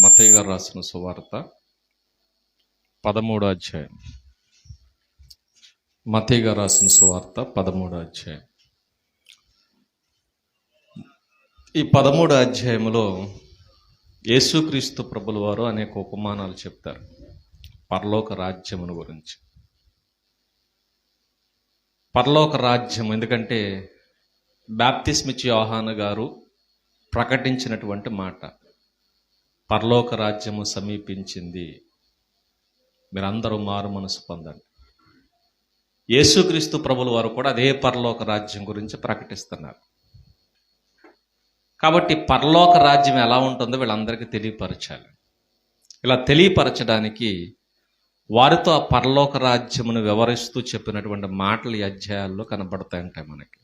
మత్తయి గారు రాసిన సువార్త 13వ అధ్యాయం. మత్తయి గారు రాసిన సువార్త 13వ అధ్యాయం. ఈ 13వ అధ్యాయంలో యేసుక్రీస్తు ప్రభుల వారు అనేక ఉపమానాలు చెప్తారు పరలోక రాజ్యమును గురించి. పరలోక రాజ్యం ఎందుకంటే బాప్తిస్మిచ్చి యోహాను గారు ప్రకటించినటువంటి మాట, పరలోక రాజ్యము సమీపించింది, మీరందరూ మారు మనసు పొందండి. యేసుక్రీస్తు ప్రభుల వారు కూడా అదే పరలోక రాజ్యం గురించి ప్రకటిస్తున్నారు. కాబట్టి పరలోక రాజ్యం ఎలా ఉంటుందో వీళ్ళందరికీ తెలియపరచాలి. ఇలా తెలియపరచడానికి వారితో ఆ పరలోక రాజ్యమును వివరిస్తూ చెప్పినటువంటి మాటలు ఈ అధ్యాయాల్లో కనబడతాయంటాయి. మనకి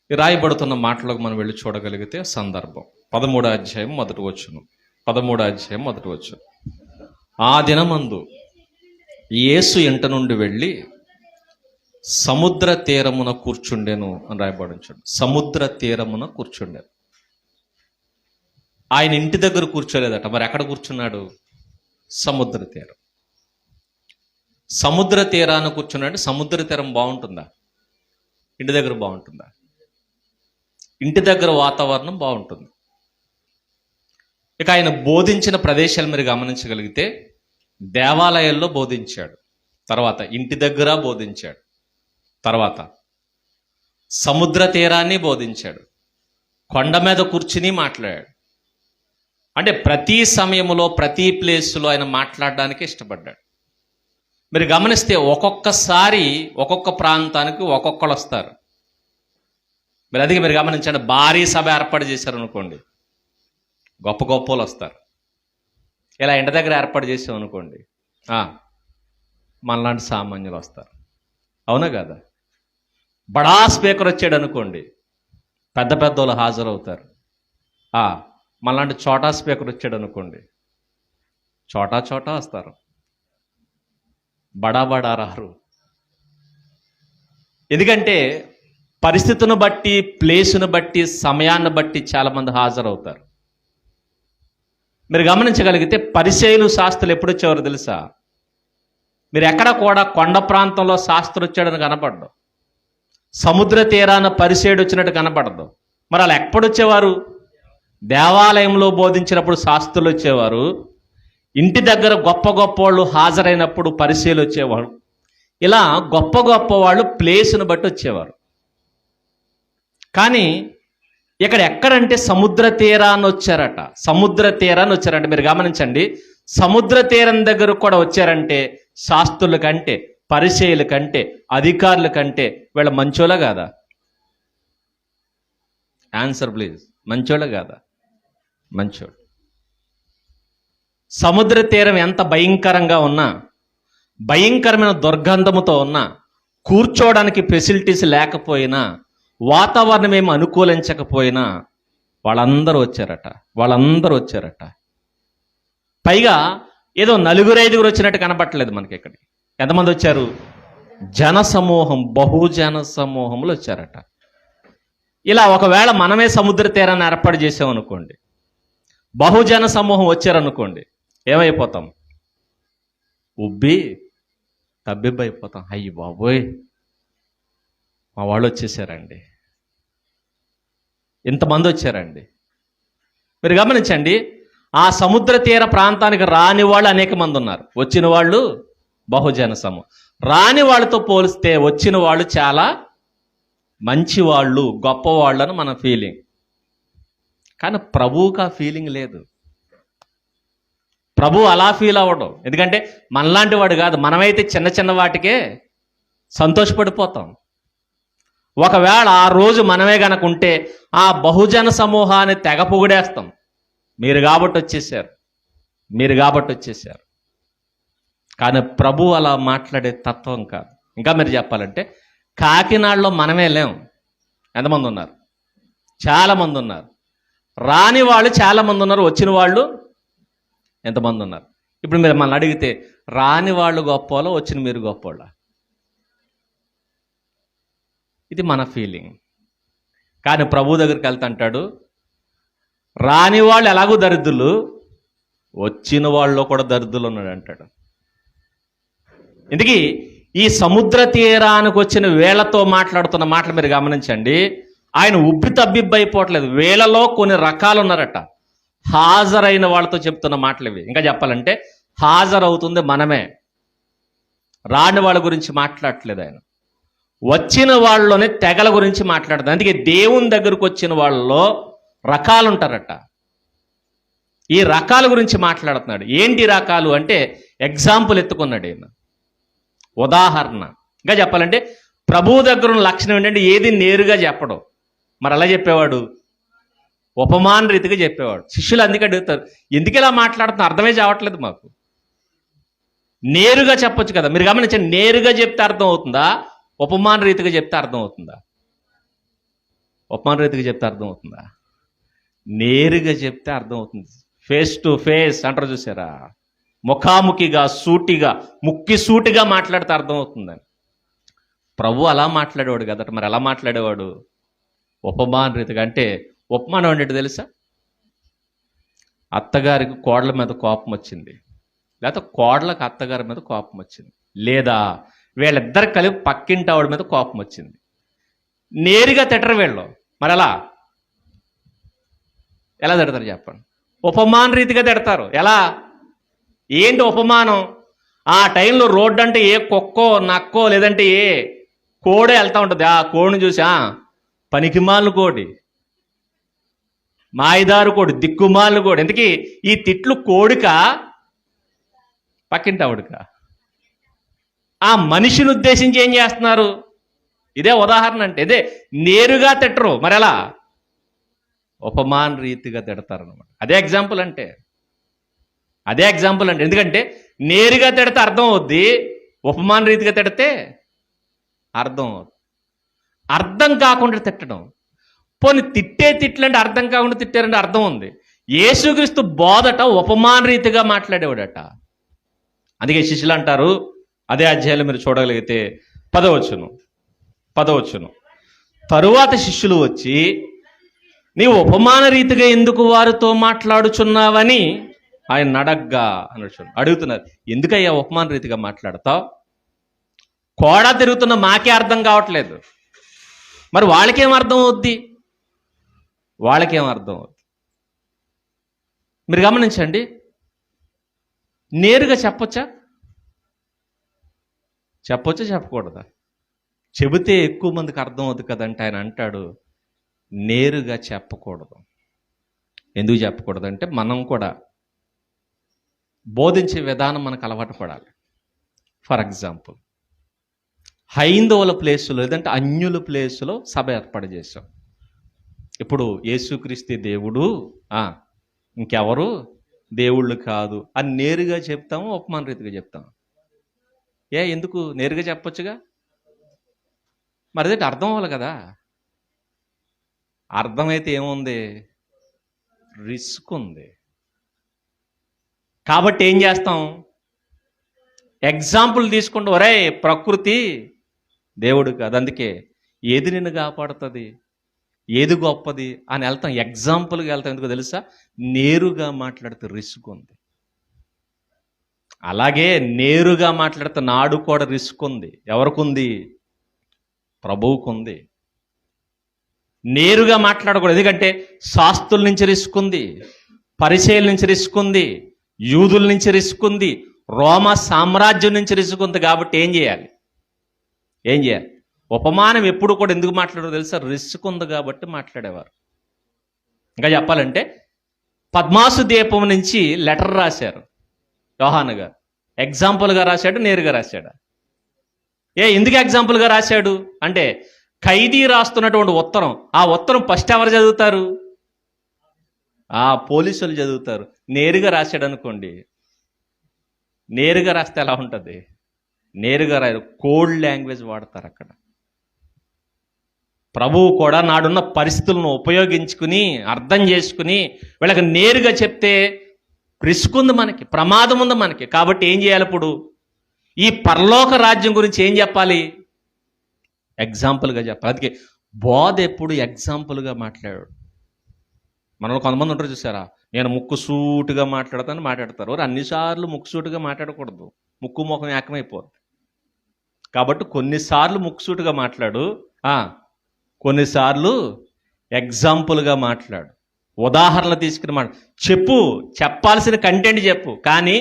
ఈ రాయబడుతున్న మాటలకు మనం వెళ్ళి చూడగలిగితే సందర్భం 13వ అధ్యాయం మొదటి వచనం. 13వ అధ్యాయం మొదటి వచనం. ఆ దినమందు యేసు ఇంట నుండి వెళ్ళి సముద్ర తీరమున కూర్చుండెను అని రాయబడించాడు. సముద్ర తీరమున కూర్చుండెను. ఆయన ఇంటి దగ్గర కూర్చోలేదట. మరి ఎక్కడ కూర్చున్నాడు? సముద్ర తీరం. సముద్ర తీరాన్ని కూర్చున్నాడు. సముద్ర తీరం బాగుంటుందా? ఇంటి దగ్గర బాగుంటుందా? ఇంటి దగ్గర వాతావరణం బాగుంటుంది. ఇక ఆయన బోధించిన ప్రదేశాలు మీరు గమనించగలిగితే దేవాలయాల్లో బోధించాడు, తర్వాత ఇంటి దగ్గర బోధించాడు, తర్వాత సముద్ర తీరాన్ని బోధించాడు, కొండ మీద కూర్చుని మాట్లాడాడు. అంటే ప్రతి సమయంలో ప్రతి ప్లేస్లో ఆయన మాట్లాడడానికి ఇష్టపడ్డాడు. మీరు గమనిస్తే ఒక్కొక్కసారి ఒక్కొక్క ప్రాంతానికి ఒక్కొక్కరు వస్తారు. మీరు గమనించండి, భారీ సభ ఏర్పాటు చేశారు అనుకోండి, గొప్ప గొప్ప వాళ్ళు వస్తారు. ఇలా ఇంటి దగ్గర ఏర్పాటు చేసాం అనుకోండి, మనలాంటి సామాన్యులు వస్తారు. అవునా కదా? బడా స్పీకర్ వచ్చాడు అనుకోండి, పెద్ద పెద్ద వాళ్ళు హాజరవుతారు. మనలాంటి చోటా స్పీకర్ వచ్చాడు అనుకోండి, చోటా చోటా వస్తారు, బడా బడా రారు. ఎందుకంటే పరిస్థితిని బట్టి, ప్లేసును బట్టి, సమయాన్ని బట్టి చాలామంది హాజరవుతారు. మీరు గమనించగలిగితే పరిసయ్యులు శాస్త్రులు ఎప్పుడు వచ్చేవారు తెలుసా? మీరు ఎక్కడ కూడా కొండ ప్రాంతంలో శాస్త్రులు వచ్చాడని కనపడదు, సముద్ర తీరాన పరిసయ్యుడు వచ్చినట్టు కనపడదు. మరి వాళ్ళు ఎప్పుడు వచ్చేవారు? దేవాలయంలో బోధించినప్పుడు శాస్త్రులు వచ్చేవారు, ఇంటి దగ్గర గొప్ప గొప్ప వాళ్ళు హాజరైనప్పుడు పరిసయ్యులు వచ్చేవారు. ఇలా గొప్ప గొప్ప వాళ్ళు ప్లేసును బట్టి వచ్చేవారు. కానీ ఇక్కడ ఎక్కడంటే సముద్ర తీరాన్ని వచ్చారట. సముద్ర తీరాన్ని వచ్చారంటే మీరు గమనించండి, సముద్ర తీరం దగ్గర కూడా వచ్చారంటే శాస్త్రుల కంటే, పరిచయుల కంటే, అధికారుల కంటే వీళ్ళ మంచోళ్ళ కాదా? Answer please. మంచోళ్ళ కాదా? మంచోళ్ళు. సముద్ర తీరం ఎంత భయంకరంగా ఉన్నా, భయంకరమైన దుర్గంధముతో ఉన్నా, కూర్చోవడానికి ఫెసిలిటీస్ లేకపోయినా, వాతావరణం ఏమి అనుకూలించకపోయినా వాళ్ళందరూ వచ్చారట. పైగా ఏదో 4-5 వచ్చినట్టు కనపట్టలేదు మనకి. ఇక్కడ ఎంతమంది వచ్చారు? జనసమూహం, బహుజన సమూహములు వచ్చారట. ఇలా ఒకవేళ మనమే సముద్ర తీరాన్ని ఏర్పాటు చేసామనుకోండి, బహుజన సమూహం వచ్చారనుకోండి, ఏమైపోతాం? ఉబ్బి తబ్బిబ్బైపోతాం. అయ్యి బాబోయ్, మా వాళ్ళు వచ్చేసారండి, ఇంతమంది వచ్చారండి. మీరు గమనించండి, ఆ సముద్ర తీర ప్రాంతానికి రాని వాళ్ళు అనేక మంది ఉన్నారు. వచ్చిన వాళ్ళు బహుజన సమూహం. రాని వాళ్ళతో పోలిస్తే వచ్చిన వాళ్ళు చాలా మంచి వాళ్ళు, గొప్పవాళ్ళు అని మన ఫీలింగ్. కానీ ప్రభువుకి ఆ ఫీలింగ్ లేదు. ప్రభు అలా ఫీల్ అవ్వడం. ఎందుకంటే మనలాంటి వాడు కాదు. మనమైతే చిన్న చిన్న వాటికే సంతోషపడిపోతాం. ఒకవేళ ఆ రోజు మనమే గనక ఉంటే ఆ బహుజన సమూహాన్ని తెగ పొగిడేస్తాం. మీరు కాబట్టి వచ్చేసారు. కానీ ప్రభు అలా మాట్లాడే తత్వం కాదు. ఇంకా మీరు చెప్పాలంటే కాకినాడలో మనమే లేం. ఎంతమంది ఉన్నారు? చాలామంది ఉన్నారు. రాని వాళ్ళు చాలామంది ఉన్నారు, వచ్చిన వాళ్ళు ఎంతమంది ఉన్నారు? ఇప్పుడు మీరు మనల్ని అడిగితే రాని వాళ్ళు గొప్పవాళ్ళో, వచ్చిన మీరు గొప్పవాళ్ళ? ఇది మన ఫీలింగ్. కానీ ప్రభు దగ్గరికి వెళ్తా అంటాడు, రాని వాళ్ళు ఎలాగూ దరిద్రులు, వచ్చిన వాళ్ళలో కూడా దరిద్రులు ఉన్నాడు అంటాడు. ఇందుకీ ఈ సముద్ర తీరానికి వచ్చిన వేళతో మాట్లాడుతున్న మాటలు మీరు గమనించండి. ఆయన ఉబ్బి తబ్బిబ్బైపోవట్లేదు. వేళలో కొన్ని రకాలు ఉన్నారట. హాజరైన వాళ్ళతో చెప్తున్న మాటలు ఇవి. ఇంకా చెప్పాలంటే హాజరవుతుంది మనమే. రాని వాళ్ళ గురించి మాట్లాడట్లేదు ఆయన. వచ్చిన వాళ్ళలోనే తెగల గురించి మాట్లాడుతుంది. అందుకే దేవుని దగ్గరకు వచ్చిన వాళ్ళలో రకాలు ఉంటారట. ఈ రకాల గురించి మాట్లాడుతున్నాడు. ఏంటి రకాలు అంటే ఎగ్జాంపుల్ ఎత్తుకున్నాడు ఈయన, ఉదాహరణ. ఇంకా చెప్పాలంటే ప్రభువు దగ్గర ఉన్న లక్షణం ఏంటంటే ఏది నేరుగా చెప్పడం. మరి అలా చెప్పేవాడు, ఉపమాన రీతిగా చెప్పేవాడు. శిష్యులు అందుకే అడుగుతారు, ఎందుకు ఇలా మాట్లాడుతున్నా, అర్థమే చావట్లేదు మాకు. నేరుగా చెప్పొచ్చు కదా. మీరు గమనించండి, నేరుగా చెప్తే అర్థం అవుతుందా, ఉపమాన రీతిగా చెప్తే అర్థం అవుతుందా? ఉపమాన రీతిగా చెప్తే అర్థం అవుతుందా? నేరుగా చెప్తే అర్థం అవుతుంది. ఫేస్ టు ఫేస్ అంటారు చూసారా, ముఖాముఖిగా సూటిగా ముక్కి సూటిగా మాట్లాడితే అర్థం అవుతుందని. ప్రభు అలా మాట్లాడేవాడు కదట. మరి ఎలా మాట్లాడేవాడు? ఉపమాన రీతిగా. అంటే ఉపమానం ఏంటంటే తెలుసా? అత్తగారికి కోడల మీద కోపం వచ్చింది, లేకపోతే కోడలకు అత్తగారి మీద కోపం వచ్చింది, లేదా వీళ్ళిద్దరు కలిపి పక్కింటి ఆవిడ మీద కోపం వచ్చింది. నేరుగా తిట్టరు వీళ్ళు. మరి ఎలా తిడతారు చెప్పండి? ఉపమాన రీతిగా తిడతారు. ఎలా? ఏంటి ఉపమానం? ఆ టైంలో రోడ్డు అంటే ఏ కుక్కో నక్కో లేదంటే ఏ కోడే వెళ్తూ ఉంటుంది. ఆ కోడిని చూసి పనికిమాలిన కోడి, మాయిదారు కోడి, దిక్కుమాలిన కోడి. ఎందుకీ ఈ తిట్లు కోడిక పక్కింటి ఆవిడక? ఆ మనిషిని ఉద్దేశించి ఏం చేస్తున్నారు? ఇదే ఉదాహరణ. అంటే ఇదే నేరుగా తిట్టరు. మరి ఎలా? ఉపమాన రీతిగా తిడతారనమాట. అదే ఎగ్జాంపుల్ అంటే. ఎందుకంటే నేరుగా తిడితే అర్థం అవుద్ది, ఉపమాన రీతిగా తిడితే అర్థం అవుద్ది. అర్థం కాకుండా తిట్టడం. పోనీ తిట్లంటే అర్థం కాకుండా తిట్టారంటే అర్థం ఉంది. యేసుక్రీస్తు బోధట ఉపమాన రీతిగా మాట్లాడేవాడట. అందుకే శిష్యులు అంటారు, అదే అధ్యాయంలో మీరు చూడగలిగితే 10వ వచనం, తరువాత శిష్యులు వచ్చి, నీవు ఉపమాన రీతిగా ఎందుకు వారితో మాట్లాడుచున్నావని ఆయన అడుగుతున్నారు. ఎందుకయ్యా ఉపమాన రీతిగా మాట్లాడతావు? కోడ తిరుగుతున్న మాకే అర్థం కావట్లేదు, మరి వాళ్ళకేం అర్థం అవుద్ది? మీరు గమనించండి, నేరుగా చెప్పొచ్చా చెప్పకూడదా? చెబితే ఎక్కువ మందికి అర్థం అవుతుంది కదంటే ఆయన అంటాడు నేరుగా చెప్పకూడదు. ఎందుకు చెప్పకూడదంటే మనం కూడా బోధించే విధానం మనకు అలవాటు పడాలి. ఫర్ ఎగ్జాంపుల్, హైందవుల ప్లేసులో లేదంటే అన్యుల ప్లేసులో సభ ఏర్పాటు చేశాం. ఇప్పుడు యేసుక్రీస్తు దేవుడు, ఇంకెవరు దేవుళ్ళు కాదు అని నేరుగా చెప్తాము, ఉపమాన రీతిగా చెప్తాము. ఎందుకు? నేరుగా చెప్పొచ్చుగా. మరి అదే అర్థం అవ్వాలి కదా. అర్థమైతే ఏముంది? రిస్క్ ఉంది. కాబట్టి ఏం చేస్తాం? ఎగ్జాంపుల్ తీసుకుంటూ, ఒరే ప్రకృతి దేవుడు కాదు, అందుకే ఏది నిన్ను కాపాడుతుంది, ఏది గొప్పది అని వెళ్తాం. ఎగ్జాంపుల్గా వెళ్తాం. ఎందుకు తెలుసా? నేరుగా మాట్లాడితే రిస్క్ ఉంది. అలాగే నేరుగా మాట్లాడితే నాడు కూడా రిస్క్ ఉంది. ఎవరికుంది? ప్రభువుకుంది. నేరుగా మాట్లాడకూడదు. ఎందుకంటే శాస్త్రుల నుంచి రిస్క్ ఉంది, పరిచయుల నుంచి రిస్క్ ఉంది, యూదుల నుంచి రిస్క్ ఉంది, రోమా సామ్రాజ్యం నుంచి రిస్క్ ఉంది. కాబట్టి ఏం చేయాలి? ఉపమానం ఎప్పుడు కూడా ఎందుకు మాట్లాడారో తెలుసా? రిస్క్ ఉంది కాబట్టి మాట్లాడేవారు. ఇంకా చెప్పాలంటే పద్మాసు దీపం నుంచి లెటర్ రాశారు యోహాను గారు. ఎగ్జాంపుల్గా రాశాడు, నేరుగా రాశాడు? ఎందుకు ఎగ్జాంపుల్గా రాశాడు అంటే ఖైదీ రాస్తున్నటువంటి ఉత్తరం, ఆ ఉత్తరం ఫస్ట్ ఎవరు చదువుతారు? పోలీసులు చదువుతారు. నేరుగా రాశాడు అనుకోండి, నేరుగా రాస్తే ఎలా ఉంటుంది? నేరుగా రాయరు, కోడ్ లాంగ్వేజ్ వాడతారు అక్కడ. ప్రభువు కూడా నాడున్న పరిస్థితులను ఉపయోగించుకుని అర్థం చేసుకుని వీళ్ళకి నేరుగా చెప్తే రిస్క్ ఉంది మనకి, ప్రమాదం ఉంది మనకి. కాబట్టి ఏం చేయాలి? ఇప్పుడు ఈ పరలోక రాజ్యం గురించి ఏం చెప్పాలి? ఎగ్జాంపుల్గా చెప్పాలి. అందుకే బోధ ఎప్పుడు ఎగ్జాంపుల్గా మాట్లాడాడు. మనలో కొంతమంది ఉంటారు చూసారా, నేను ముక్కు సూటుగా మాట్లాడతారు. అన్నిసార్లు ముక్కు సూటుగా మాట్లాడకూడదు, ముక్కు ముఖం ఏకమైపోద్ది. కాబట్టి కొన్నిసార్లు ముక్కు సూటుగా మాట్లాడు, కొన్నిసార్లు ఎగ్జాంపుల్గా మాట్లాడు, ఉదాహరణలు తీసుకుని చెప్పాల్సిన కంటెంట్ చెప్పు. కానీ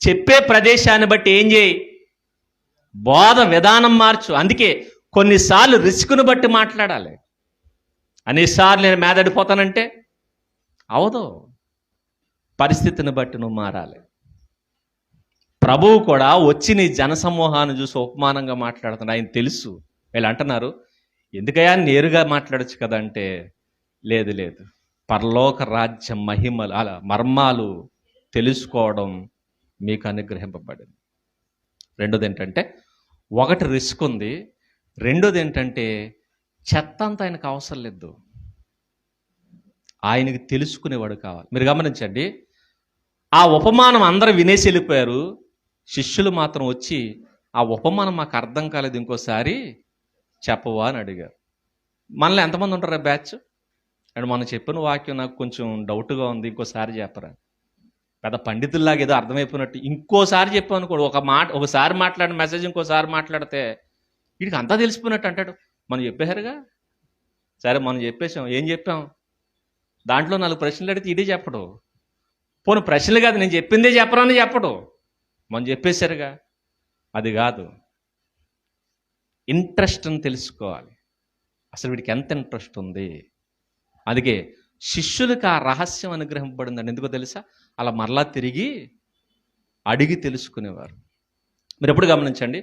చెప్పే ప్రదేశాన్ని బట్టి ఏం చేయి, బోధ విధానం మార్చు. అందుకే కొన్నిసార్లు రిస్క్ను బట్టి మాట్లాడాలి. అన్నిసార్లు నేను మేదడిపోతానంటే అవదు. పరిస్థితిని బట్టి నువ్వు మారాలి. ప్రభువు కూడా వచ్చి నీ జనసమూహాన్ని చూసి ఉపమానంగా మాట్లాడుతున్నాడు. ఆయన తెలుసు. వీళ్ళు అంటున్నారు, ఎందుకయ్యా నేరుగా మాట్లాడచ్చు కదా అంటే, లేదు, పరలోక రాజ్య మహిమలు అలా మర్మాలు తెలుసుకోవడం మీకు అనుగ్రహింపబడింది. రెండోది ఏంటంటే, ఒకటి రిస్క్ ఉంది, రెండోది ఏంటంటే చెత్త అంతా ఆయనకు అవసరం లేదు, ఆయనకి తెలుసుకునేవాడు కావాలి. మీరు గమనించండి, ఆ ఉపమానం అందరూ వినేసి వెళ్ళిపోయారు. శిష్యులు మాత్రం వచ్చి, ఆ ఉపమానం మాకు అర్థం కాలేదు, ఇంకోసారి చెప్పవా అని అడిగారు. మనలో ఎంతమంది ఉంటారా బ్యాచ్? అండ్ మనం చెప్పిన వాక్యం నాకు కొంచెం డౌట్గా ఉంది, ఇంకోసారి చెప్పరా. పెద్ద పండితుల్లాగా ఏదో అర్థమైపోయినట్టు ఇంకోసారి చెప్పామనుకోడు. ఒకసారి మాట్లాడిన మెసేజ్ ఇంకోసారి మాట్లాడితే వీడికి అంతా తెలిసిపోయినట్టు అంటాడు. మనం చెప్పేశారుగా, సరే మనం చెప్పేసాం, ఏం చెప్పాం? దాంట్లో 4 ప్రశ్నలు అడిగితే ఇదే చెప్పడు. పోనీ ప్రశ్నలు కాదు, నేను చెప్పిందే చెప్పరాని చెప్పడు. మనం చెప్పేశారుగా. అది కాదు, ఇంట్రెస్ట్ని తెలుసుకోవాలి. అసలు వీడికి ఎంత ఇంట్రెస్ట్ ఉంది. అందుకే శిష్యులకు ఆ రహస్యం అనుగ్రహింపబడిందండి. ఎందుకో తెలుసా? అలా మరలా తిరిగి అడిగి తెలుసుకునేవారు. మీరు ఎప్పుడు గమనించండి,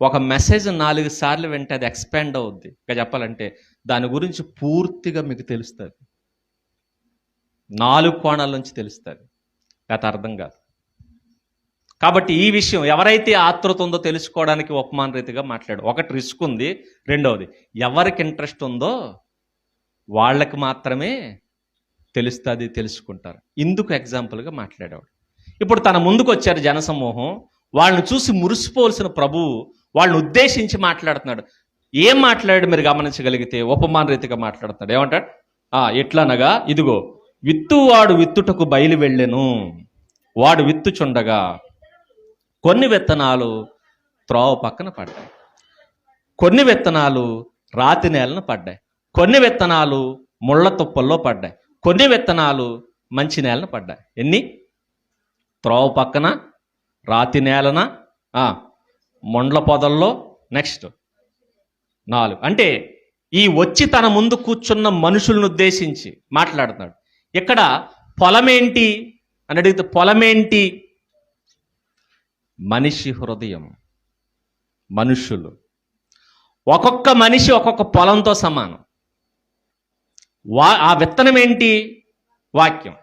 ఒక మెసేజ్ 4 సార్లు వింటే అది ఎక్స్పాండ్ అవుద్ది. ఇంకా చెప్పాలంటే దాని గురించి పూర్తిగా మీకు తెలుస్తుంది, 4 కోణాల నుంచి తెలుస్తుంది. గత అర్థం కాదు. కాబట్టి ఈ విషయం ఎవరైతే ఆతృత ఉందో తెలుసుకోవడానికి ఉపమాన రీతిగా మాట్లాడు. ఒకటి రిస్క్ ఉంది, రెండవది ఎవరికి ఇంట్రెస్ట్ ఉందో వాళ్ళకి మాత్రమే తెలుస్తుంది, తెలుసుకుంటారు. ఇందుకు ఎగ్జాంపుల్గా మాట్లాడేవాడు. ఇప్పుడు తన ముందుకు వచ్చారు జనసమూహం, వాళ్ళని చూసి మురిసిపోవలసిన ప్రభువు వాళ్ళని ఉద్దేశించి మాట్లాడుతున్నాడు. ఏం మాట్లాడాడు మీరు గమనించగలిగితే ఉపమాన రీతిగా మాట్లాడుతున్నాడు. ఏమంటాడు? ఎట్లనగా, ఇదిగో విత్తువాడు విత్తుటకు బయలు వెళ్ళెను. వాడు విత్తుచుండగా కొన్ని విత్తనాలు త్రోవ పక్కన పడ్డాయి, కొన్ని విత్తనాలు రాతి నేలను పడ్డాయి, కొన్ని విత్తనాలు ముళ్ళ తుప్పల్లో పడ్డాయి, కొన్ని విత్తనాలు మంచి నేలను పడ్డాయి. ఎన్ని? త్రోవ పక్కన, రాతి నేలన, మొండ్ల పొదల్లో, నెక్స్ట్ 4. అంటే ఈ వచ్చి తన ముందు కూర్చున్న మనుషులను ఉద్దేశించి మాట్లాడుతున్నాడు. ఇక్కడ పొలమేంటి అని అడిగితే పొలమేంటి? మనిషి హృదయం, మనుషులు. ఒక్కొక్క మనిషి ఒక్కొక్క పొలంతో సమానం. ఆ విత్తనం ఏంటి? వాక్యం.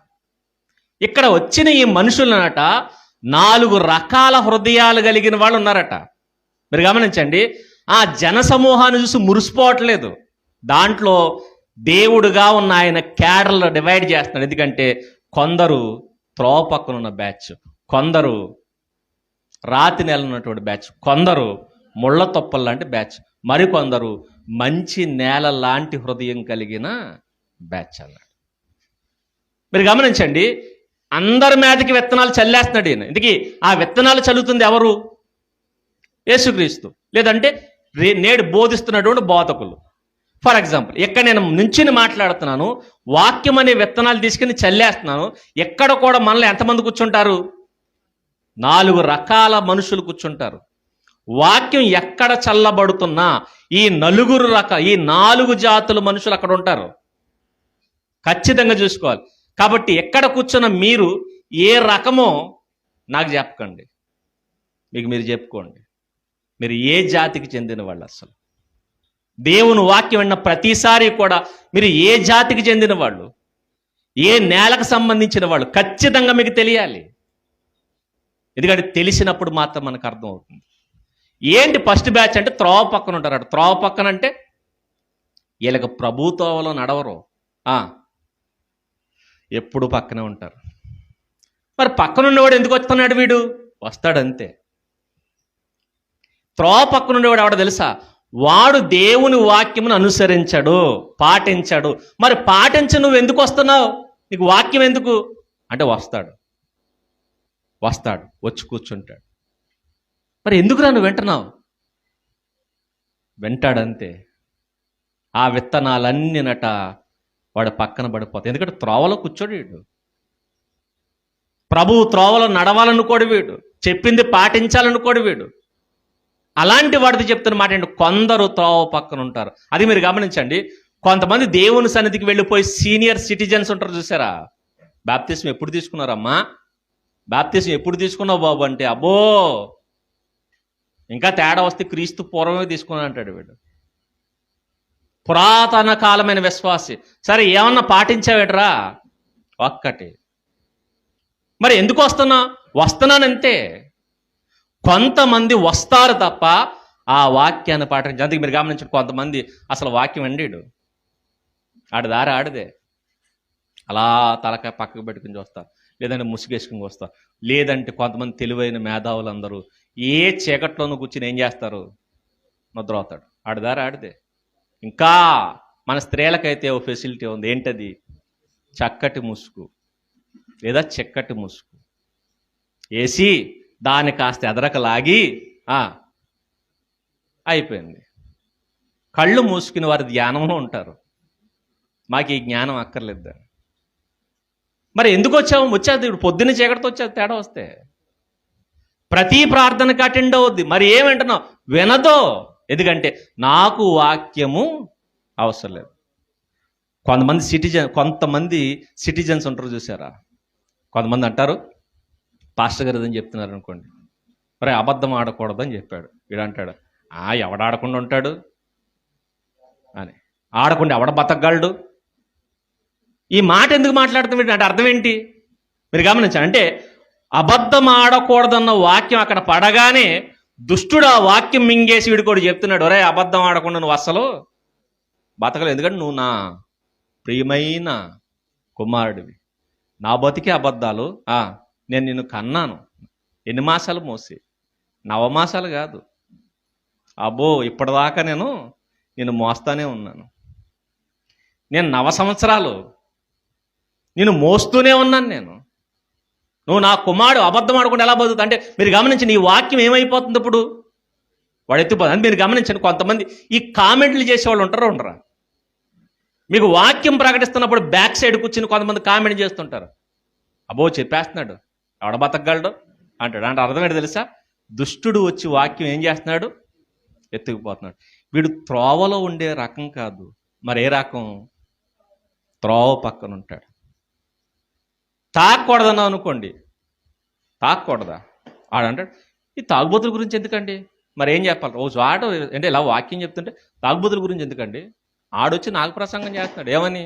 ఇక్కడ వచ్చిన ఈ మనుషులనట 4 రకాల హృదయాలు కలిగిన వాళ్ళు ఉన్నారట. మీరు గమనించండి, ఆ జనసమూహాన్ని చూసి మురిసిపోవట్లేదు. దాంట్లో దేవుడుగా ఉన్న ఆయన క్యాడర్లు డివైడ్ చేస్తున్నాడు. ఎందుకంటే కొందరు త్రోవ పక్కన ఉన్న బ్యాచ్, కొందరు రాతి నేల ఉన్నటువంటి బ్యాచ్, కొందరు ముళ్ళ తొప్పలు లాంటి బ్యాచ్, మరికొందరు మంచి నేల లాంటి హృదయం కలిగిన బ్యాచ్ అన్నాడు. మీరు గమనించండి, అందరి మీదకి విత్తనాలు చల్లేస్తున్నాడు ఈయన. ఇందుకే ఆ విత్తనాలు చల్లుతుంది ఎవరు? యేసుక్రీస్తు, లేదంటే నేడు బోధిస్తున్నటువంటి బోధకులు. ఫర్ ఎగ్జాంపుల్, ఇక్కడ నేను నుంచిని మాట్లాడుతున్నాను, వాక్యం అనే విత్తనాలు తీసుకుని చల్లేస్తున్నాను. ఎక్కడ కూడా మనలో ఎంతమంది కూర్చుంటారు? 4 రకాల మనుషులు కూర్చుంటారు. వాక్యం ఎక్కడ చల్లబడుతున్నా ఈ 4 జాతుల మనుషులు అక్కడ ఉంటారు. ఖచ్చితంగా చూసుకోవాలి. కాబట్టి ఎక్కడ కూర్చున్న మీరు ఏ రకమో నాకు చెప్పకండి, మీకు మీరు చెప్పుకోండి. మీరు ఏ జాతికి చెందిన వాళ్ళు? అసలు దేవుని వాక్యం విన్న ప్రతిసారి కూడా మీరు ఏ జాతికి చెందిన వాళ్ళు, ఏ నేలకు సంబంధించిన వాళ్ళు ఖచ్చితంగా మీకు తెలియాలి. ఎందుకంటే తెలిసినప్పుడు మాత్రం మనకు అర్థం అవుతుంది. ఏంటి ఫస్ట్ బ్యాచ్ అంటే త్రోవ పక్కన ఉంటారు. త్రోవ పక్కన అంటే వీళ్ళకి ప్రభుత్వంలో నడవరు, ఎప్పుడు పక్కనే ఉంటారు. మరి పక్కన ఉండేవాడు ఎందుకు వస్తున్నాడు? వీడు వస్తాడంతే. త్రోవ పక్కన ఉండేవాడు ఎవడో తెలుసా? వాడు దేవుని వాక్యమును అనుసరించాడు, పాటించాడు. మరి పాటించి నువ్వు ఎందుకు వస్తున్నావు? నీకు వాక్యం ఎందుకు అంటే వస్తాడు వచ్చి కూర్చుంటాడు. మరి ఎందుకురా నువ్వు వింటున్నావు? వింటాడంతే. ఆ విత్తనాలన్నీనట వాడు పక్కన పడిపోతాయి. ఎందుకంటే త్రోవలో కూర్చోడు వీడు. ప్రభువు త్రోవలో నడవాలనుకోడు వీడు. చెప్పింది పాటించాలనుకోడు వీడు. అలాంటి వాడితో చెప్తున్న మాట ఏంటి? కొందరు త్రోవ పక్కన ఉంటారు. అది మీరు గమనించండి. కొంతమంది దేవుని సన్నిధికి వెళ్ళిపోయి సీనియర్ సిటిజన్స్ ఉంటారు, చూసారా? బాప్తిస్మ ఎప్పుడు తీసుకున్నారమ్మా? బాప్తిస్మ ఎప్పుడు తీసుకున్నావు బాబు అంటే, అబ్బో ఇంకా తేడా వస్తే క్రీస్తు పూర్వమే తీసుకున్నా అంటాడు వీడు. పురాతన కాలమైన విశ్వాసి. సరే ఏమన్నా పాటించావేట్రా? ఒక్కటి. మరి ఎందుకు వస్తున్నానంతే. కొంతమంది వస్తారు తప్ప ఆ వాక్యాన్ని పాటించారు. అందుకే మీరు గమనించండి, కొంతమంది అసలు వాక్యం అండీడు, ఆడి దారి ఆడిదే. అలా తలకాయ పక్కకు పెట్టుకుని వస్తారు, లేదంటే ముసుగేసుకుని వస్తారు. లేదంటే కొంతమంది తెలివైన మేధావులు అందరూ ఏ చీకట్లోనూ కూర్చుని ఏం చేస్తారు? నిద్రపోతాడు. ఆడి దారి ఆడిదే. ఇంకా మన స్త్రీలకైతే ఓ ఫెసిలిటీ ఉంది. ఏంటది? చక్కటి ముసుగు లేదా చెక్కటి ముసుగు వేసి దాన్ని కాస్త ఎదరకలాగి అయిపోయింది. కళ్ళు మూసుకుని వారి ధ్యానంలో ఉంటారు. మాకు ఈ జ్ఞానం అక్కర్లేదు. మరి ఎందుకు వచ్చేది ఇప్పుడు పొద్దున్న చీకటితో వచ్చేది. తేడా వస్తే ప్రతి ప్రార్థనకు అటెండ్ అవుద్ది. మరి ఏమంటున్నావు? వినదో. ఎందుకంటే నాకు వాక్యము అవసరం లేదు. కొంతమంది సిటిజన్స్ ఉంటారు, చూసారా? కొంతమంది అంటారు, పాస్టర్ గారు ఏదని చెప్తున్నారు అనుకోండి, మరి అబద్ధం ఆడకూడదని చెప్పాడు. వీడంటాడు, ఎవడాడకుండా ఉంటాడు అని. ఆడకుండా ఎవడ బతకగలడు? ఈ మాట ఎందుకు మాట్లాడుతున్నాడు అంటే అర్థం ఏంటి? మీరు గమనించండి. అంటే అబద్ధం ఆడకూడదన్న వాక్యం అక్కడ పడగానే దుష్టుడు ఆ వాక్యం మింగేసి వీడు కూడా చెప్తున్నాడు, ఒరే అబద్ధం ఆడకుండా నువ్వు అస్సలు బతకలేదు. ఎందుకంటే నువ్వు నా ప్రియమైన కుమారుడివి. నా బతికే అబద్ధాలు. నేను నిన్ను కన్నాను. ఎన్ని మాసాలు మోసి? 9 మాసాలు కాదు. అబ్బో ఇప్పటిదాకా నేను మోస్తానే ఉన్నాను. నేను 9 సంవత్సరాలు నేను మోస్తూనే ఉన్నాను. నువ్వు నా కుమారుడు అబద్ధం ఆడకుండా ఎలా బతుకుతా అంటే మీరు గమనించండి, ఈ వాక్యం ఏమైపోతుంది ఇప్పుడు? వాడు ఎత్తిపోతుంది అని మీరు గమనించండి. కొంతమంది ఈ కామెంట్లు చేసేవాళ్ళు ఉండరా? మీకు వాక్యం ప్రకటిస్తున్నప్పుడు బ్యాక్ సైడ్ కూర్చుని కొంతమంది కామెంట్ చేస్తుంటారు. అబ్బో చెప్పేస్తున్నాడు, ఎవడ బతకగలడు అంటాడు. అంటే అర్థం ఏంటి తెలుసా? దుష్టుడు వచ్చి వాక్యం ఏం చేస్తున్నాడు? ఎత్తుకుపోతున్నాడు. వీడు త్రోవలో ఉండే రకం కాదు. మరి ఏ రకం? త్రోవ పక్కన ఉంటాడు. తాగకూడదన్నా అనుకోండి, తాగకూడదా? ఆడంటాడు, ఈ తాగుబోతుల గురించి ఎందుకండి? మరి ఏం చెప్పాలి? రోజు ఆడ అంటే ఇలా వాక్యం చెప్తుంటే తాగుబోతుల గురించి ఎందుకండి? ఆడొచ్చి నాకు ప్రసంగం చేస్తున్నాడు. ఏమని?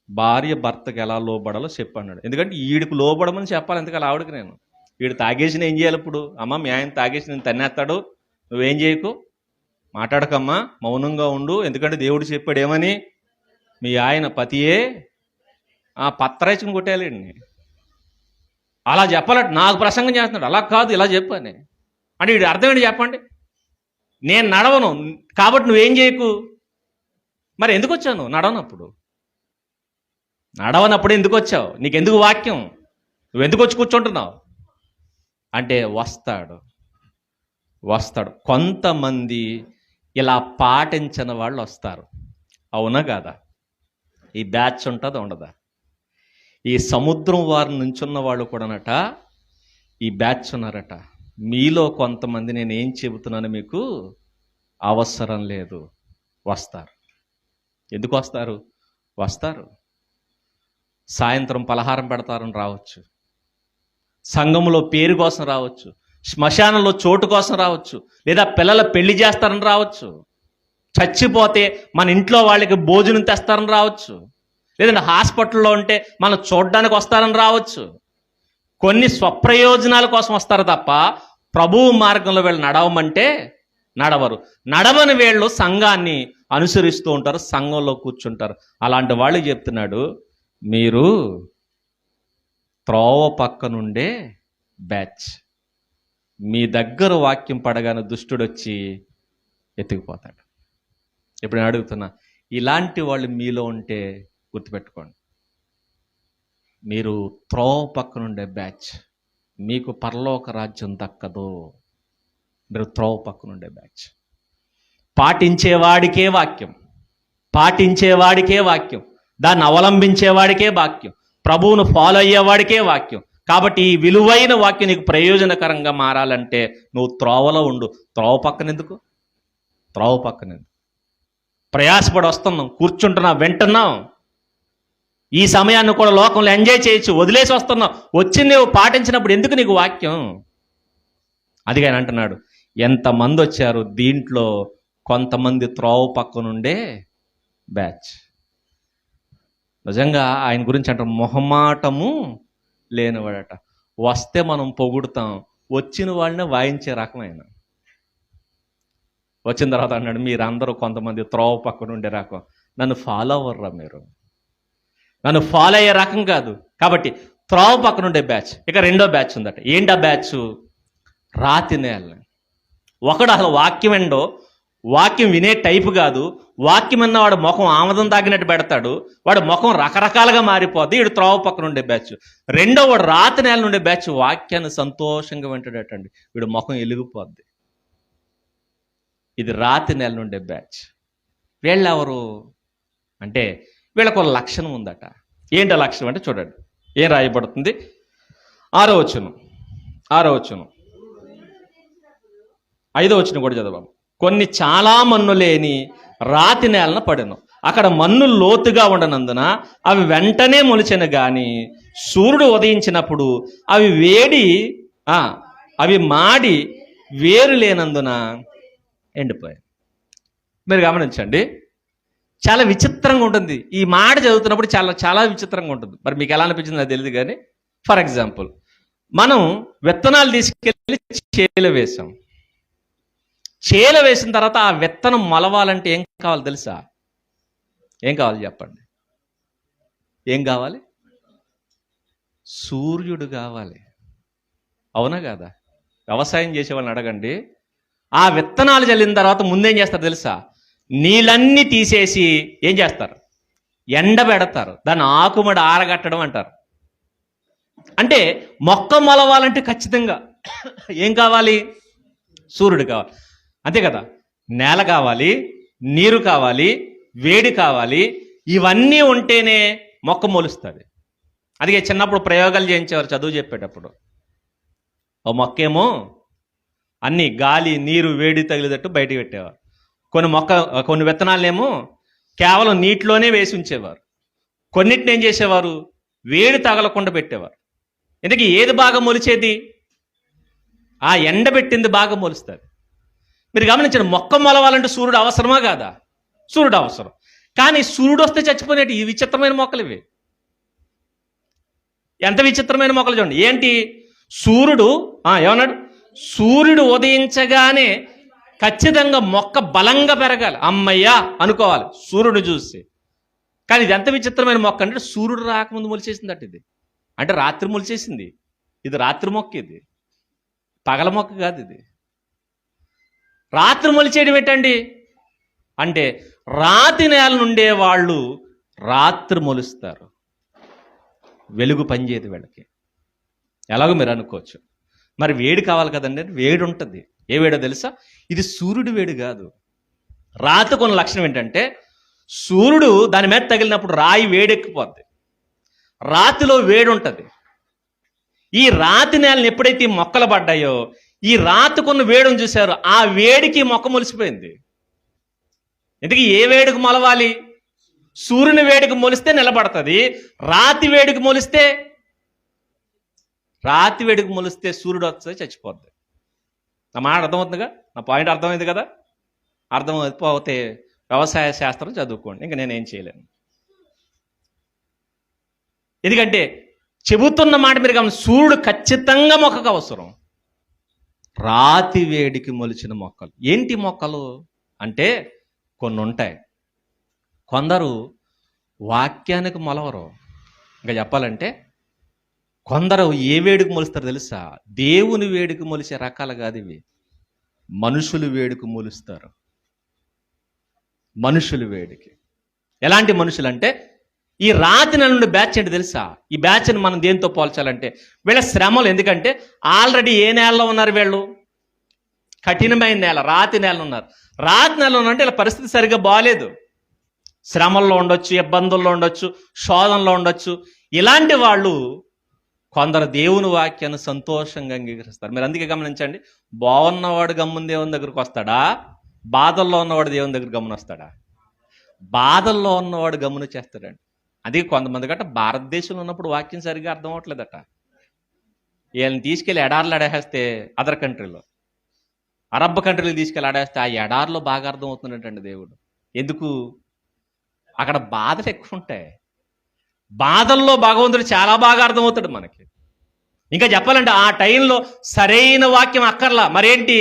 భార్య భర్తకు ఎలా లోబడాలో చెప్పన్నాడు. ఎందుకంటే ఈడికి లోబడమని చెప్పాలి. ఎందుకలా ఆవిడకి నేను వీడు తాగేసిన ఏం చేయాలి ఇప్పుడు? అమ్మ మీ ఆయన తాగేసి నేను తన్నేస్తాడు, నువ్వేం చేయకు, మాట్లాడకమ్మా, మౌనంగా ఉండు. ఎందుకంటే దేవుడు చెప్పాడు ఏమని? మీ ఆయన పతియే పత్రాయిచుకుని కొట్టేయాలండి. అలా చెప్పాలంటే నాకు ప్రసంగం చేస్తున్నాడు. అలా కాదు, ఇలా చెప్పని అంటే వీడు అర్థం ఏంటి చెప్పండి? నేను నడవను కాబట్టి నువ్వేం చేయకు. మరి ఎందుకు వచ్చావు? నడవనప్పుడు ఎందుకు వచ్చావు? నీకెందుకు వాక్యం? నువ్వెందుకు వచ్చి కూర్చుంటున్నావు అంటే వస్తాడు. కొంతమంది ఇలా పాటించని వాళ్ళు వస్తారు. అవునా కాదా? ఈ బ్యాచ్ ఉంటుందా ఉండదా? ఈ సముద్రం వారి నుంచున్న వాళ్ళు కూడానట ఈ బ్యాచ్ ఉన్నారట. మీలో కొంతమంది నేను ఏం చెబుతున్నాను మీకు అవసరం లేదు, వస్తారు. ఎందుకు వస్తారు? సాయంత్రం పలహారం పెడతారని రావచ్చు, సంఘంలో పేరు కోసం రావచ్చు, శ్మశానంలో చోటు కోసం రావచ్చు, లేదా పిల్లల పెళ్లి చేస్తారని రావచ్చు, చచ్చిపోతే మన ఇంట్లో వాళ్ళకి భోజనం తెస్తారని రావచ్చు, లేదంటే హాస్పిటల్లో ఉంటే మనం చూడడానికి వస్తారని రావచ్చు. కొన్ని స్వప్రయోజనాల కోసం వస్తారు తప్ప ప్రభువు మార్గంలో వీళ్ళు నడవమంటే నడవరు. నడవని వీళ్ళు సంఘాన్ని అనుసరిస్తూ ఉంటారు, సంఘంలో కూర్చుంటారు. అలాంటి వాళ్ళు చెప్తున్నాడు, మీరు త్రోవ పక్క నుండే బ్యాచ్. మీ దగ్గర వాక్యం పడగానే దుష్టుడు వచ్చి ఎత్తుకుపోతాడు. ఇప్పుడు నేను అడుగుతున్నా, ఇలాంటి వాళ్ళు మీలో ఉంటే గుర్తుపెట్టుకోండి, మీరు త్రోవ పక్కనుండే బ్యాచ్, మీకు పరలోక రాజ్యం దక్కదు. మీరు త్రోవ పక్కనుండే బ్యాచ్. పాటించేవాడికే వాక్యం, పాటించేవాడికే వాక్యం, దాన్ని అవలంబించేవాడికే వాక్యం, ప్రభువును ఫాలో అయ్యేవాడికే వాక్యం. కాబట్టి ఈ విలువైన వాక్యం నీకు ప్రయోజనకరంగా మారాలంటే నువ్వు త్రోవలో ఉండు. త్రోవ పక్కనెందుకు? త్రోవ పక్కనెందుకు? ప్రయాసపడి వస్తున్నాం, కూర్చుంటున్నాం, వింటున్నాం. ఈ సమయాన్ని కూడా లోకంలో ఎంజాయ్ చేయొచ్చు, వదిలేసి వస్తున్నాం. వచ్చింది నువ్వు పాటించినప్పుడు ఎందుకు నీకు వాక్యం? అది ఆయన అంటున్నాడు, ఎంతమంది వచ్చారు, దీంట్లో కొంతమంది త్రోవ పక్కనుండే బ్యాచ్. నిజంగా ఆయన గురించి అంటారు, మొహమాటము లేనివాడట. వస్తే మనం పొగుడుతాం, వచ్చిన వాళ్ళని వాయించే రకమైన. వచ్చిన తర్వాత అన్నాడు, మీరందరూ కొంతమంది త్రోవ పక్కనుండే రకం, నన్ను ఫాలో అవ్వర్రా, మీరు నన్ను ఫాలో అయ్యే రకం కాదు. కాబట్టి త్రోవ పక్కనుండే బ్యాచ్. ఇక రెండో బ్యాచ్ ఉందట. ఏంటి ఆ బ్యాచ్? రాతి నేల. ఒకడు అసలు వాక్యం ఎండో, వాక్యం వినే టైపు కాదు. వాక్యం విన్న వాడు ముఖం ఆమదం తాగినట్టు పెడతాడు, వాడు ముఖం రకరకాలుగా మారిపోద్ది. వీడు త్రోవ పక్కన ఉండే బ్యాచ్. రెండో వాడు రాతి నేల నుండే బ్యాచ్. వాక్యాన్ని సంతోషంగా వింటాడటండి, వీడు ముఖం ఎలిగిపోద్ది. ఇది రాతి నేల నుండే బ్యాచ్. వీళ్ళెవరు అంటే వీళ్ళకు ఒక లక్షణం ఉందట. ఏంటి లక్షణం అంటే చూడండి, ఏం రాయబడుతుంది? 6వ వచనం, 6వ వచనం, 5వ వచనం కూడా చదవాలి. కొన్ని చాలా మన్ను లేని రాతి నేలన పడెను. అక్కడ మన్ను లోతుగా ఉండనందున అవి వెంటనే మొలిచెను, గాని సూర్యుడు ఉదయించినప్పుడు అవి మాడి వేరు లేనందున ఎండిపోయాయి. మీరు గమనించండి, చాలా విచిత్రంగా ఉంటుంది. ఈ మాట చదువుతున్నప్పుడు చాలా చాలా విచిత్రంగా ఉంటుంది. మరి మీకు ఎలా అనిపించింది నాకు తెలియదు, కానీ ఫర్ ఎగ్జాంపుల్ మనం విత్తనాలు తీసుకెళ్ళి చేలో వేసాం. చేలో వేసిన తర్వాత ఆ విత్తనం మొలవాలంటే ఏం కావాలి తెలుసా? ఏం కావాలి చెప్పండి? ఏం కావాలి? సూర్యుడు కావాలి. అవునా కాదా? వ్యవసాయం చేసే వాళ్ళని అడగండి. ఆ విత్తనాలు చల్లిన తర్వాత ముందేం చేస్తారు తెలుసా? నీళ్ళన్నీ తీసేసి ఏం చేస్తారు? ఎండబెడతారు. దాన్ని ఆకుమడి ఆరగట్టడం అంటారు. అంటే మొక్క మొలవాలంటే ఖచ్చితంగా ఏం కావాలి? సూర్యుడు కావాలి. అంతే కదా? నేల కావాలి, నీరు కావాలి, వేడి కావాలి. ఇవన్నీ ఉంటేనే మొక్క మొలుస్తుంది. అందుకే చిన్నప్పుడు ప్రయోగాలు చేయించేవారు చదువు చెప్పేటప్పుడు. ఓ మొక్కేమో అన్నీ గాలి, నీరు, వేడి తగిలేటట్టు బయటకు పెట్టేవారు. కొన్ని విత్తనాలనేమో కేవలం నీటిలోనే వేసి ఉంచేవారు. కొన్నిటిని ఏం చేసేవారు? వేడి తగలకుండా పెట్టేవారు. ఎందుకు? ఏది బాగా మొలిచేది? ఆ ఎండబెట్టింది బాగా మొలుస్తుంది. మీరు గమనించండి, మొక్క మొలవాలంటే సూర్యుడు అవసరమా కాదా? సూర్యుడు అవసరం. కానీ సూర్యుడు వస్తే చచ్చిపోయినట్టు ఈ విచిత్రమైన మొక్కలు ఇవి. ఎంత విచిత్రమైన మొక్కలు చూడండి. ఏంటి? సూర్యుడు ఏమన్నాడు? సూర్యుడు ఉదయించగానే ఖచ్చితంగా మొక్క బలంగా పెరగాలి, అమ్మయ్యా అనుకోవాలి సూర్యుడు చూసి. కానీ ఇది ఎంత విచిత్రమైన మొక్క అంటే సూర్యుడు రాకముందు మొలిచేసిందట ఇది. అంటే రాత్రి మొలిచేసింది. ఇది రాత్రి మొక్క, ఇది పగల మొక్క కాదు. ఇది రాత్రి మొలిచేయడం ఏంటండి అంటే రాతి నేల నుండే వాళ్ళు రాత్రి మొలుస్తారు. వెలుగు పనిచేయదు వీళ్ళకి. ఎలాగో మీరు అనుకోవచ్చు, మరి వేడి కావాలి కదండి. వేడి ఉంటుంది. ఏ వేడో తెలుసా? ఇది సూర్యుడి వేడి కాదు. రాతి కొన్ని లక్షణం ఏంటంటే సూర్యుడు దాని మీద తగిలినప్పుడు రాయి వేడెక్కిపోద్ది. రాతిలో వేడి ఉంటుంది. ఈ రాతి నేలను ఎప్పుడైతే మొక్కలు పడ్డాయో ఈ రాతికున్న వేడిని చూశారు, ఆ వేడికి మొక్క మొలిసిపోయింది. ఎందుకు? ఏ వేడికి మొలవాలి? సూర్యుని వేడికి మొలిస్తే నిలబడుతుంది. రాతి వేడికి మొలిస్తే సూర్యుడు వస్తే చచ్చిపోద్ది. నా మాట అర్థమవుతుందిగా? నా పాయింట్ అర్థమైంది కదా? అర్థమైపోతే వ్యవసాయ శాస్త్రం చదువుకోండి, ఇంకా నేనేం చేయలేను. ఎందుకంటే చెబుతున్న మాట మీరు గమనించండి, సూర్యుడు ఖచ్చితంగా మొక్కకు అవసరం. రాతి వేడికి మొలిచిన మొక్కలు. ఏంటి మొక్కలు అంటే కొన్ని ఉంటాయి. కొందరు వాక్యానికి మొలవరు. ఇంకా చెప్పాలంటే కొందరు ఏ వేడికి మొలుస్తారు తెలుసా? దేవుని వేడికి మొలిచే రకాలు కాదు ఇవి. మనుషులు వేడికి మొలుస్తారు. మనుషులు వేడికి. ఎలాంటి మనుషులు అంటే ఈ రాతి నెల నుండి బ్యాచ్ ఏంటి తెలుసా? ఈ బ్యాచ్ని మనం దేంతో పోల్చాలంటే వీళ్ళ శ్రమలు. ఎందుకంటే ఆల్రెడీ ఏ నేలలో ఉన్నారు వీళ్ళు? కఠినమైన నేల, రాతి నేల ఉన్నారు. రాతి నెల ఉన్నంటే ఇలా పరిస్థితి సరిగ్గా బాగాలేదు. శ్రమల్లో ఉండొచ్చు, ఇబ్బందుల్లో ఉండొచ్చు, శోధనలో ఉండొచ్చు. ఇలాంటి వాళ్ళు కొందరు దేవుని వాక్యాన్ని సంతోషంగా అంగీకరిస్తారు. మీరు అందుకే గమనించండి, బాగున్నవాడు గమ్మున దేవుని దగ్గరికి వస్తాడా? బాధల్లో ఉన్నవాడు దేవుని దగ్గర గమ్మున వస్తాడా? బాధల్లో ఉన్నవాడు గమ్మున చేస్తాడండి. అందుకే కొంతమంది గట్ట భారతదేశంలో ఉన్నప్పుడు వాక్యం సరిగ్గా అర్థం అవ్వట్లేదట. వీళ్ళని తీసుకెళ్ళి ఎడార్లు అడేస్తే అదర్ కంట్రీలో, అరబ్ కంట్రీలు తీసుకెళ్ళి ఆడేస్తే ఆ ఎడార్లో బాగా అర్థం అవుతున్నట్టండి దేవుడు. ఎందుకు? అక్కడ బాధలు ఎక్కువ ఉంటాయి. బాధల్లో భగవంతుడు చాలా బాగా అర్థమవుతాడు మనకి. ఇంకా చెప్పాలంటే ఆ టైంలో సరైన వాక్యం అక్కర్లా, మరేంటి,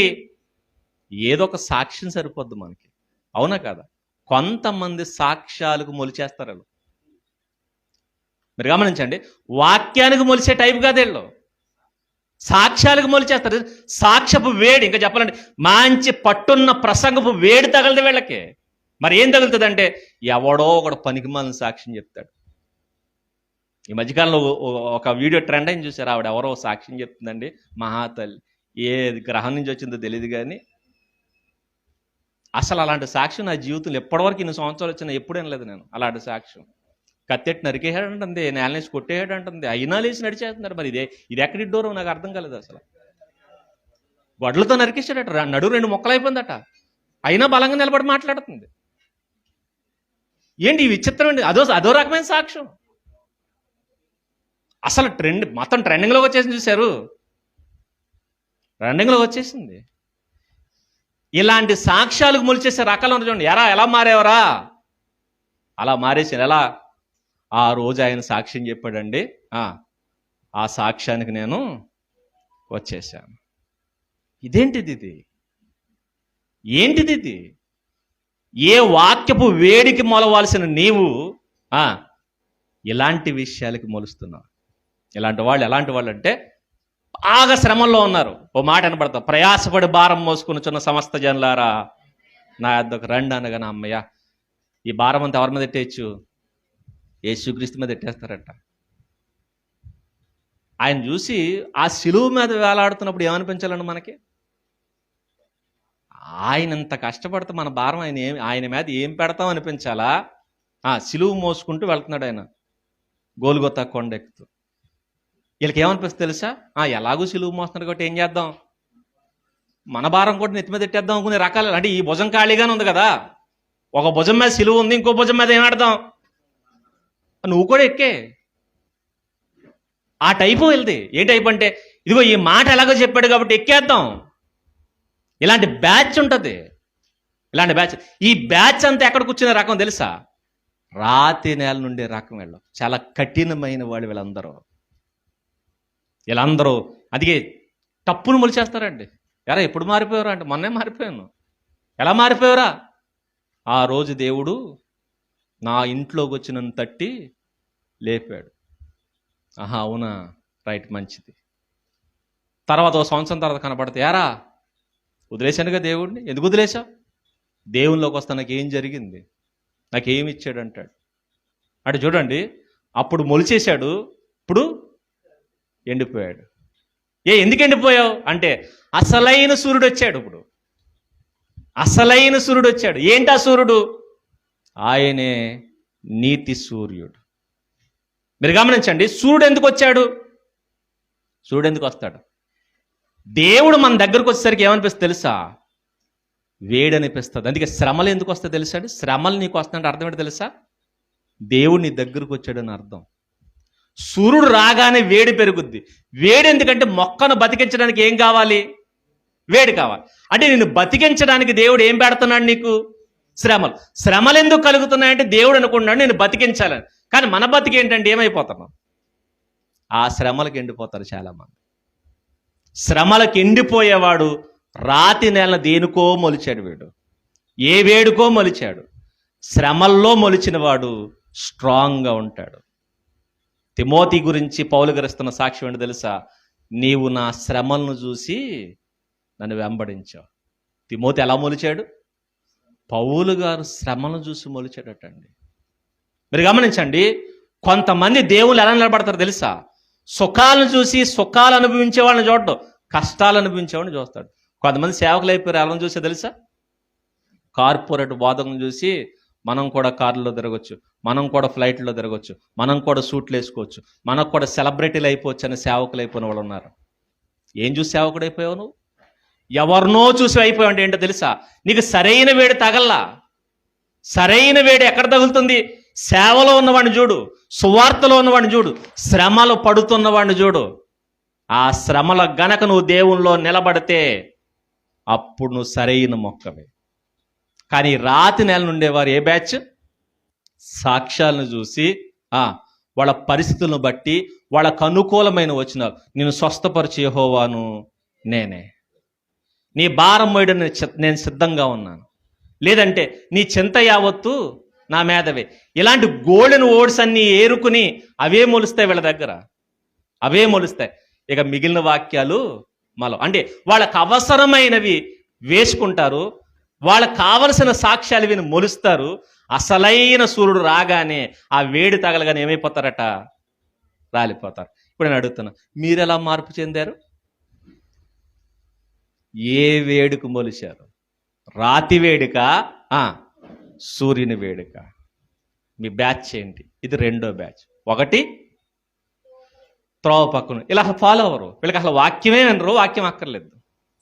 ఏదో ఒక సాక్ష్యం సరిపోద్ది మనకి. అవునా కదా? కొంతమంది సాక్ష్యాలకు మొలిచేస్తారు వాళ్ళు. మీరు గమనించండి, వాక్యానికి మొలిచే టైప్ కాదు వీళ్ళు, సాక్ష్యాలకు మొలిచేస్తారు. సాక్ష్యపు వేడి, ఇంకా చెప్పాలంటే మంచి పట్టున్న ప్రసంగపు వేడి తగలదు వీళ్ళకి. మరి ఏం తగులుతుంది అంటే ఎవడో ఒకడు పనికిమాలిన సాక్ష్యం చెప్తాడు. ఈ మధ్యకాలంలో ఒక వీడియో ట్రెండ్ అయిన చూసారు, ఆవిడ ఎవరో సాక్ష్యం చెప్తుందండి, మహాతల్లి ఏ గ్రహం నుంచి వచ్చిందో తెలియదు కానీ అసలు అలాంటి సాక్ష్యం నా జీవితంలో ఎప్పటివరకు ఇన్ని సంవత్సరాలు వచ్చినా ఎప్పుడేం లేదు నేను. అలాంటి సాక్ష్యం కత్తెట్టి నరికేసాడు అంటుంది, నేలనేసి కొట్టేసాడు అంటుంది, అయినా లేచి నడిచేస్తున్నారు. మరి ఇది ఎక్కడి డోరో నాకు అర్థం కాలేదు. అసలు గొడ్లతో నరికేసాడట, నడువు 2 ముక్కలు అయిపోయిందట, అయినా బలంగా నిలబడి మాట్లాడుతుంది. ఏంటి ఈ విచిత్రం అండి? అదో రకమైన సాక్ష్యం. అసలు మొత్తం ట్రెండింగ్లోకి వచ్చేసింది. చూశారు, ట్రెండింగ్లోకి వచ్చేసింది. ఇలాంటి సాక్ష్యాలకు మొలిచేసే రకాలు చూడండి. ఎలా మారేవరా? అలా మారేసాను. ఎలా? ఆ రోజు ఆయన సాక్ష్యం చెప్పాడండి, ఆ సాక్ష్యానికి నేను వచ్చేసాను. ఏంటిది? ఏ వాక్యపు వేడికి మొలవాల్సిన నీవు ఇలాంటి విషయాలకి మొలుస్తున్నావు. ఎలాంటి వాళ్ళు అంటే బాగా శ్రమంలో ఉన్నారు. ఓ మాట వినపడతా, ప్రయాసపడి భారం మోసుకునిచున్న సమస్త జనులారా నా యొద్దకు రండి అనగా, నా అమ్మయ్య ఈ భారం అంతా ఎవరి మీద ఎట్టేయచ్చు? యేసుక్రీస్తు మీద ఎట్టేస్తారట. ఆయన చూసి ఆ శిలువ మీద వేలాడుతున్నప్పుడు ఏమనిపించాలండి మనకి? ఆయన ఇంత కష్టపడితే మన భారం ఆయన మీద ఏం పెడతాం అనిపించాలా? శిలువ మోసుకుంటూ వెళ్తున్నాడు ఆయన గోల్గొతా కొండ ఎక్కుతూ. వీళ్ళకి ఏమనిపిస్తుంది తెలుసా? ఎలాగూ శిలువ మోస్తున్నారు కాబట్టి ఏం చేద్దాం, మన భారం కూడా నెత్తి మీద ఎట్టేద్దాం అనుకునే రకాలు. అంటే ఈ భుజం ఖాళీగానే ఉంది కదా, ఒక భుజం మీద శిలువ ఉంది, ఇంకో భుజం మీద ఏం ఆడదాం, నువ్వు కూడా ఎక్కే. ఆ టైపు వెళ్తే ఏ టైప్ అంటే, ఇదిగో ఈ మాట ఎలాగో చెప్పాడు కాబట్టి ఎక్కేద్దాం. ఇలాంటి బ్యాచ్ ఉంటుంది. ఇలాంటి బ్యాచ్, ఈ బ్యాచ్ అంతా ఎక్కడ కూర్చునే రకం తెలుసా? రాతి నేల నుండే రకం. వీళ్ళు చాలా కఠినమైన వాళ్ళు. వీళ్ళందరూ అందుకే తప్పును మొలిచేస్తారండి. ఎప్పుడు మారిపోయారా అంటే, మొన్నే మారిపోయాను. ఎలా మారిపోయారా? ఆ రోజు దేవుడు నా ఇంట్లోకి వచ్చి నన్ను తట్టి లేపాడు. అవునా, రైట్, మంచిది. తర్వాత 1 సంవత్సరం తర్వాత కనపడితే, వదిలేశానుగా దేవుడిని. ఎందుకు వదిలేశావు? దేవునిలోకి వస్తా నాకేం జరిగింది, నాకేమి ఇచ్చాడు అంటాడు. అంటే చూడండి, అప్పుడు మొలిచేశాడు, ఇప్పుడు ఎండిపోయాడు. ఎందుకు ఎండిపోయావు అంటే, అసలైన సూర్యుడు వచ్చాడు. ఇప్పుడు అసలైన సూర్యుడు వచ్చాడు. ఏంటి ఆ సూర్యుడు? ఆయనే నీతి సూర్యుడు. మీరు గమనించండి, సూర్యుడు ఎందుకు వచ్చాడు? సూర్యుడు ఎందుకు వస్తాడు? దేవుడు మన దగ్గరకు వచ్చేసరికి ఏమనిపిస్తుంది తెలుసా? వేడి అనిపిస్తుంది. అందుకే శ్రమలు ఎందుకు వస్తాయి తెలుసా అండి? శ్రమలు నీకు వస్తాయంటే అర్థం ఏంటో తెలుసా? దేవుడు నీ దగ్గరకు వచ్చాడని అర్థం. సూర్యుడు రాగానే వేడి పెరుగుద్ది. వేడి ఎందుకంటే మొక్కను బతికించడానికి ఏం కావాలి? వేడి కావాలి. అంటే నిన్ను బతికించడానికి దేవుడు ఏం పెడుతున్నాడు నీకు? శ్రమలు ఎందుకు కలుగుతున్నాయంటే దేవుడు అనుకున్నాడు నేను బతికించాలని. కానీ మన బతికి ఏంటంటే ఏమైపోతున్నాం? ఆ శ్రమలకు ఎండిపోతారు చాలామంది. శ్రమలకు ఎండిపోయేవాడు రాతి నెల దేనికో మొలిచాడు. వీడు ఏ వేడుకో మొలిచాడు. శ్రమల్లో మొలిచిన వాడు స్ట్రాంగ్గా ఉంటాడు. తిమోతి గురించి పౌలు గారిస్తున్న సాక్ష్యం ఏంటి తెలుసా? నీవు నా శ్రమలను చూసి నన్ను వెంబడించావు. తిమోతి ఎలా మొలిచాడు? పౌలు గారు శ్రమలను చూసి మొలిచాడటండి. మీరు గమనించండి, కొంతమంది దేవుళ్ళు ఎలా నిలబడతారు తెలుసా? సుఖాలను చూసి సుఖాలు అనుభవించే వాళ్ళని చూడడం, కష్టాలు అనుభవించేవాడిని చూస్తాడు. కొంతమంది సేవకులు అయిపోయారు, ఎలా చూసే తెలుసా? కార్పొరేట్ బోధకులను చూసి మనం కూడా కార్లలో తిరగచ్చు, మనం కూడా ఫ్లైట్లో తిరగచ్చు, మనం కూడా సూట్లు వేసుకోవచ్చు, మనకు కూడా సెలబ్రిటీలు అయిపోవచ్చు అని సేవకులు అయిపోయిన వాళ్ళు ఉన్నారు. ఏం చూసి సేవకుడు అయిపోయావు నువ్వు? ఎవరినో చూసి అయిపోయావు అంటే ఏంటో తెలుసా? నీకు సరైన వేడి తగల్లా. సరైన వేడి ఎక్కడ తగులుతుంది? సేవలో ఉన్నవాడిని చూడు, సువార్తలో ఉన్నవాడిని చూడు, శ్రమలు పడుతున్నవాడిని చూడు. ఆ శ్రమల గనక నువ్వు దేవునిలో నిలబడితే అప్పుడు నువ్వు సరైన మొక్కవే. కానీ రాతి నెల నుండేవారు ఏ బ్యాచ్? సాక్ష్యాలను చూసి వాళ్ళ పరిస్థితులను బట్టి వాళ్ళకు అనుకూలమైన వచనాలు, నేను స్వస్థపరిచే యెహోవాను నేనే, నీ భారం మోయడం నేను సిద్ధంగా ఉన్నాను, లేదంటే నీ చింత యావత్తు నా మీదవే. ఇలాంటి గోల్డెన్ వర్డ్స్ అన్నీ ఏరుకుని అవే మొలుస్తాయి వీళ్ళ దగ్గర, అవే మొలుస్తాయి. ఇక మిగిలిన వాక్యాలు అంటే వాళ్ళకు అవసరమైనవి వేసుకుంటారు, వాళ్ళకు కావలసిన సాక్ష్యాలు విని మొలుస్తారు. అసలైన సూర్యుడు రాగానే ఆ వేడి తగలగానే ఏమైపోతారట? రాలిపోతారు. ఇప్పుడు నేను అడుగుతున్నా, మీరెలా మార్పు చెందారు? ఏ వేడుక మొలిచారు? రాతి వేడుక, సూర్యుని వేడుక? మీ బ్యాచ్ ఏంటి? ఇది రెండో బ్యాచ్. ఒకటి త్రోవ పక్కన ఇలా ఫాలో అవ్వరు, వీళ్ళకి అసలు వాక్యమే వినరు, వాక్యం అక్కర్లేదు.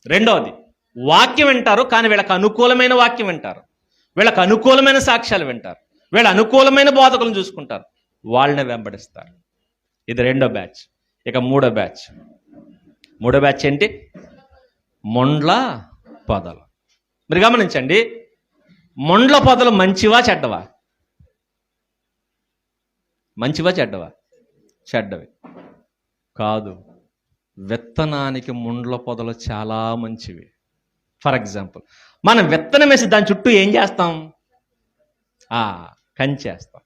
రెండోది వాక్యం వింటారు, కానీ వీళ్ళకి అనుకూలమైన వాక్యం వింటారు, వీళ్ళకి అనుకూలమైన సాక్ష్యాలు వింటారు, వీళ్ళ అనుకూలమైన బోధకులను చూసుకుంటారు, వాళ్ళని వెంబడిస్తారు. ఇది రెండో బ్యాచ్. ఇక మూడో బ్యాచ్ ఏంటి? మొండ్ల పొదలు. మీరు గమనించండి, మొండ్ల పొదలు మంచివా చెడ్డవా? మంచివా చెడ్డవా? చెడ్డవి కాదు. విత్తనానికి ముండ్ల పొదలు చాలా మంచివి. ఫర్ ఎగ్జాంపుల్, మనం విత్తనం వేసి దాని చుట్టూ ఏం చేస్తాం? కంచేస్తాం.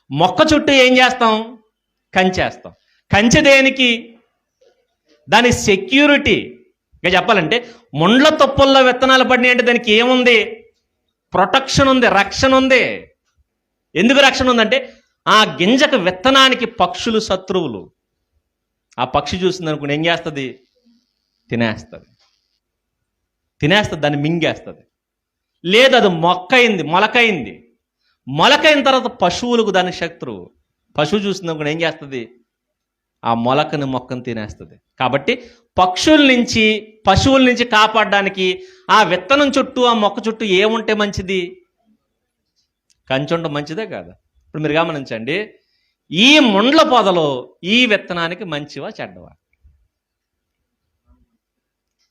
మొక్క చుట్టూ ఏం చేస్తాం? కంచేస్తాం. కంచె దేనికి? దాని సెక్యూరిటీ. ఇంకా చెప్పాలంటే ముండ్ల తొప్పల్లో విత్తనాలు పడినాయి అంటే దానికి ఏముంది? ప్రొటెక్షన్ ఉంది, రక్షణ ఉంది. ఎందుకు రక్షణ ఉందంటే ఆ గింజకు, విత్తనానికి పక్షులు శత్రువులు. ఆ పక్షి చూసింది అనుకుని ఏం చేస్తుంది? తినేస్తుంది, దాన్ని మింగేస్తుంది. లేదు, అది మొలకైంది. మొలకైన తర్వాత పశువులకు దాని శత్రువు. పశువు చూసింది అనుకుని ఏం చేస్తుంది? ఆ మొక్కను తినేస్తుంది. కాబట్టి పశువుల నుంచి కాపాడడానికి ఆ విత్తనం చుట్టూ, ఆ మొక్క చుట్టూ ఏముంటే మంచిది? కంచె ఉంటే మంచిదే కాదా? ఇప్పుడు మీరు గమనించండి, ఈ ముండ్ల పొదలో ఈ విత్తనానికి మంచివా చెడ్డవా?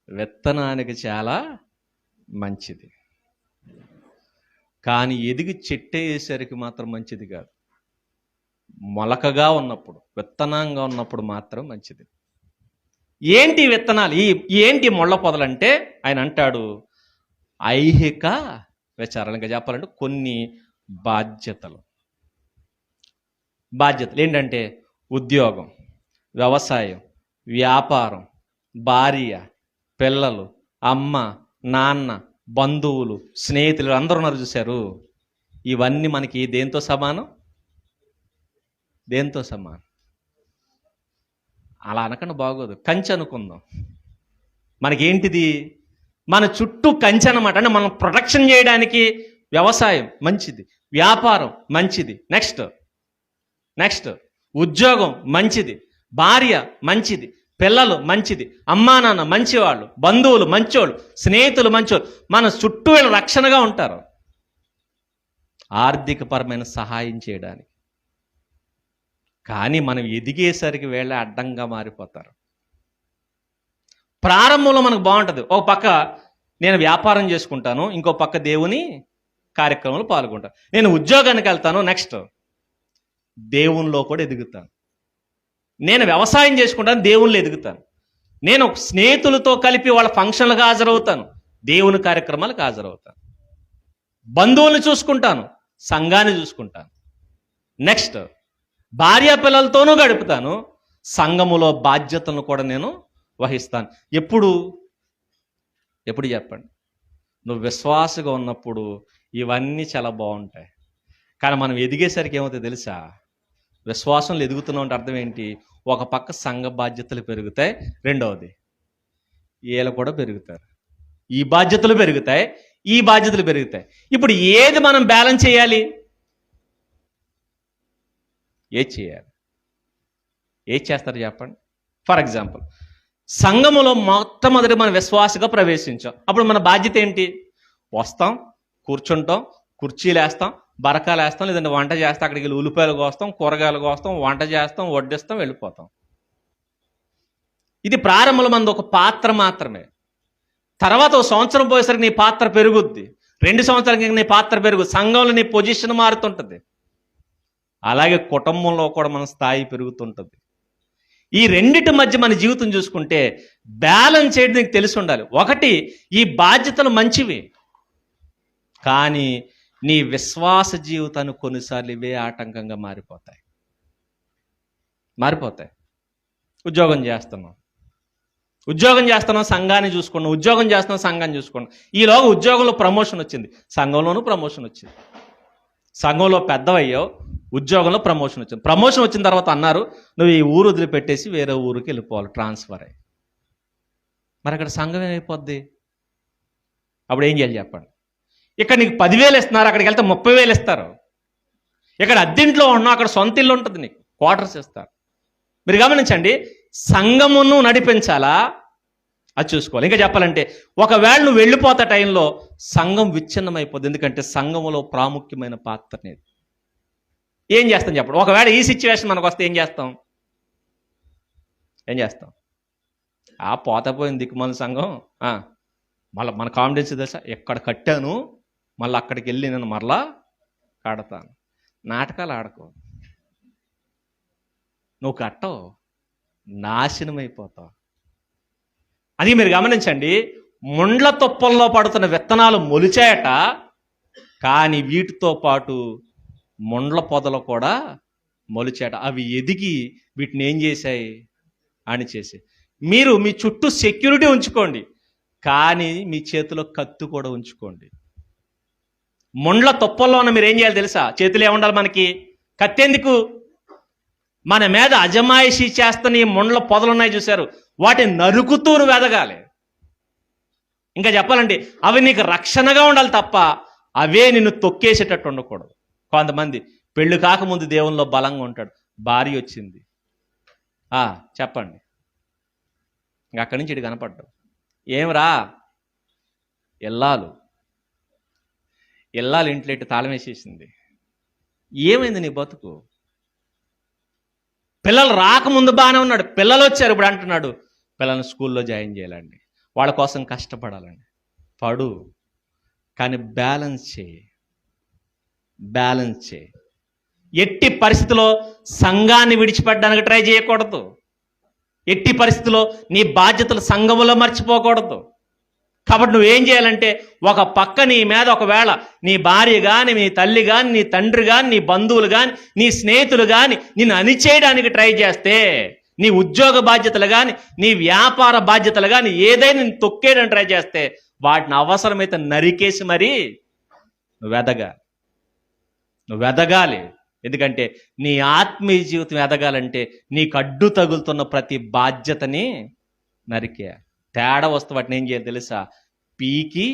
విత్తనానికి చాలా మంచిది, కానీ ఎదిగి చెట్టేసరికి మాత్రం మంచిది కాదు. మొలకగా ఉన్నప్పుడు, విత్తనంగా ఉన్నప్పుడు మాత్రం మంచిది. ఏంటి విత్తనాలు? ఏంటి ముళ్ళ పొదలంటే ఆయన అంటాడు ఐహిక విచారాలు. ఇంకా చెప్పాలంటే కొన్ని బాధ్యతలు ఏంటంటే ఉద్యోగం, వ్యవసాయం, వ్యాపారం, భార్య, పిల్లలు, అమ్మ, నాన్న, బంధువులు, స్నేహితులు అందరూ ఉన్నారు చూశారు. ఇవన్నీ మనకి దేంతో సమానం? అలా అనకుండా బాగోదు. కంచె అనుకుందాం. మనకేంటిది? మన చుట్టూ కంచె అన్నమాట. అంటే మనం ప్రొటెక్షన్ చేయడానికి వ్యవసాయం మంచిది, వ్యాపారం మంచిది, నెక్స్ట్ ఉద్యోగం మంచిది, భార్య మంచిది, పిల్లలు మంచిది, అమ్మా నాన్న మంచివాళ్ళు, బంధువులు మంచోళ్ళు, స్నేహితులు మంచోళ్ళు, మన చుట్టూ వీళ్ళు రక్షణగా ఉంటారు, ఆర్థికపరమైన సహాయం చేయడానికి. కానీ మనం ఎదిగేసరికి వీళ్ళ అడ్డంగా మారిపోతారు. ప్రారంభంలో మనకు బాగుంటుంది, ఒక పక్క నేను వ్యాపారం చేసుకుంటాను, ఇంకో పక్క దేవుని కార్యక్రమంలో పాల్గొంటాను, నేను ఉద్యోగానికి వెళ్తాను, నెక్స్ట్ దేవునిలో కూడా ఎదుగుతాను, నేను వ్యవసాయం చేసుకుంటాను, దేవుళ్ళు ఎదుగుతాను, నేను స్నేహితులతో కలిపి వాళ్ళ ఫంక్షన్లకు హాజరవుతాను, దేవుని కార్యక్రమాలకు హాజరవుతాను, బంధువులను చూసుకుంటాను, సంఘాన్ని చూసుకుంటాను, నెక్స్ట్ భార్య పిల్లలతోనూ గడుపుతాను, సంఘములో బాధ్యతలను కూడా నేను వహిస్తాను. ఎప్పుడు చెప్పండి? నువ్వు విశ్వాసగా ఉన్నప్పుడు ఇవన్నీ చాలా బాగుంటాయి. కానీ మనం ఎదిగేసరికి ఏమవుతుందో తెలుసా? విశ్వాసంలో ఎదుగుతున్నాం అంటే అర్థం ఏంటి? ఒక పక్క సంఘ బాధ్యతలు పెరుగుతాయి, రెండవది వీళ్ళు కూడా పెరుగుతారు. ఈ బాధ్యతలు పెరుగుతాయి, ఈ బాధ్యతలు పెరుగుతాయి. ఇప్పుడు ఏది మనం బ్యాలెన్స్ చేయాలి? ఏది చేయాలి? ఏది చేస్తారు చెప్పండి? ఫర్ ఎగ్జాంపుల్, సంఘములో మొట్టమొదటి మనం విశ్వాసగా ప్రవేశించాం. అప్పుడు మన బాధ్యత ఏంటి? వస్తాం, కూర్చుంటాం, కుర్చీలు వేస్తాం, బరకాలు వేస్తాం, లేదంటే వంట చేస్తాం, అక్కడికి వెళ్ళి ఉల్లిపాయలు కోస్తాం, కూరగాయలు కోస్తాం, వంట చేస్తాం, వడ్డిస్తాం, వెళ్ళిపోతాం. ఇది ప్రారంభంలో మనది ఒక పాత్ర మాత్రమే. తర్వాత ఒక సంవత్సరం పోయేసరికి నీ పాత్ర పెరుగుద్ది, 2 సంవత్సరాలకి నీ పాత్ర పెరుగుద్ది, సంఘంలో నీ పొజిషన్ మారుతుంటుంది. అలాగే కుటుంబంలో కూడా మన స్థాయి పెరుగుతుంటుంది. ఈ రెండిటి మధ్య మన జీవితం చూసుకుంటే బ్యాలెన్స్ చేయడం నీకు తెలిసి ఉండాలి. ఒకటి, ఈ బాధ్యతలు మంచివి, కానీ నీ విశ్వాస జీవితాన్ని కొన్నిసార్లు ఇవే ఆటంకంగా మారిపోతాయి. ఉద్యోగం చేస్తున్నాం, సంఘాన్ని చూసుకున్నాం, ఉద్యోగం చేస్తున్నాం, సంఘాన్ని చూసుకున్నాం. ఈలోగా ఉద్యోగంలో ప్రమోషన్ వచ్చింది, సంఘంలోనూ ప్రమోషన్ వచ్చింది. సంఘంలో పెద్దవయ్యావు, ఉద్యోగంలో ప్రమోషన్ వచ్చింది. ప్రమోషన్ వచ్చిన తర్వాత అన్నారు, నువ్వు ఈ ఊరు వదిలిపెట్టేసి వేరే ఊరికి వెళ్ళిపోవాలి, ట్రాన్స్ఫర్ అయ్యి. మరి అక్కడ సంఘం ఏమైపోద్ది? అప్పుడు ఏం చేయాలి చెప్పండి? ఇక్కడ నీకు 10,000 ఇస్తున్నారు, అక్కడికి వెళ్తే 30,000 ఇస్తారు. ఇక్కడ అద్దెంట్లో ఉన్నావు, అక్కడ సొంత ఇల్లు ఉంటుంది, నీకు క్వార్టర్స్ ఇస్తారు. మీరు గమనించండి, సంఘమును నడిపించాలా అది చూసుకోవాలి. ఇంకా చెప్పాలంటే ఒకవేళ నువ్వు వెళ్ళిపోతా టైంలో సంఘం విచ్ఛిన్నమైపోద్ది. ఎందుకంటే సంఘములో ప్రాముఖ్యమైన పాత్ర అనేది. ఏం చేస్తాం చెప్పండి? ఒకవేళ ఈ సిచ్యువేషన్ మనకు వస్తే ఏం చేస్తాం? పోతా పోయింది దిక్కుమాల సంఘం. మళ్ళీ మన కాన్ఫిడెన్స్ తెలుసా? ఎక్కడ కట్టాను మళ్ళీ అక్కడికి వెళ్ళి నేను మరలా కడతాను. నాటకాలు ఆడకో, నువ్వు కట్టవు, నాశనం అయిపోతావు. అది మీరు గమనించండి, ముండ్ల తుప్పల్లో పడుతున్న విత్తనాలు మొలిచాయట, కానీ వీటితో పాటు ముండ్ల పొదలు కూడా మొలిచాయట. అవి ఎదిగి వీటిని ఏం చేశాయి? అణిచేసి. మీరు మీ చుట్టూ సెక్యూరిటీ ఉంచుకోండి, కానీ మీ చేతిలో కత్తి కూడా ఉంచుకోండి. ముండ్ల తుప్పల్లో ఉన్న మీరు ఏం చేయాలి తెలుసా? చేతులు ఏముండాలి మనకి? కత్తి ఎందుకు? మన మీద అజమాయిషీ చేస్తున్న ఈ ముండ్ల పొదలు ఉన్నాయి చూశారు, వాటిని నరుకుతూ నువ్వు ఎదగాలి. ఇంకా చెప్పాలంటే అవి నీకు రక్షణగా ఉండాలి తప్ప అవే నిన్ను తొక్కేసేటట్టు ఉండకూడదు. కొంతమంది పెళ్లి కాకముందు దేవునిలో బలంగా ఉంటాడు, భార్య వచ్చింది చెప్పండి, ఇంక అక్కడి నుంచి ఇటు కనపడ్డావు. ఏమరా ఇల్లాలు ఇంట్లో ఇటు తాళం వేసేసింది. ఏమైంది నీ బతుకు? పిల్లలు రాకముందు బాగానే ఉన్నాడు, పిల్లలు వచ్చారు ఇప్పుడు అంటున్నాడు పిల్లల్ని స్కూల్లో జాయిన్ చేయాలండి, వాళ్ళ కోసం కష్టపడాలండి. పడు, కానీ బ్యాలెన్స్ చేయి. ఎట్టి పరిస్థితిలో సంఘాన్ని విడిచిపెట్టడానికి ట్రై చేయకూడదు. ఎట్టి పరిస్థితిలో నీ బాధ్యతలు సంఘములో మర్చిపోకూడదు. కాబట్టి నువ్వేం చేయాలంటే, ఒక పక్క నీ మీద ఒకవేళ నీ భార్య కానీ, నీ తల్లి కానీ, నీ తండ్రి కానీ, నీ బంధువులు కానీ, నీ స్నేహితులు కానీ నిన్ను అణిచేయడానికి ట్రై చేస్తే, నీ ఉద్యోగ బాధ్యతలు కానీ, నీ వ్యాపార బాధ్యతలు కానీ ఏదైనా నేను తొక్కేయడానికి ట్రై చేస్తే, వాటిని అవసరమైతే నరికేసి మరీ నువ్వు ఎదగాలి. ఎందుకంటే నీ ఆత్మీయ జీవితం ఎదగాలంటే నీకు అడ్డు తగులుతున్న ప్రతి బాధ్యతని నరికే. తేడా వస్తే వాటిని ఏం చేయాలి తెలుసా? పీకి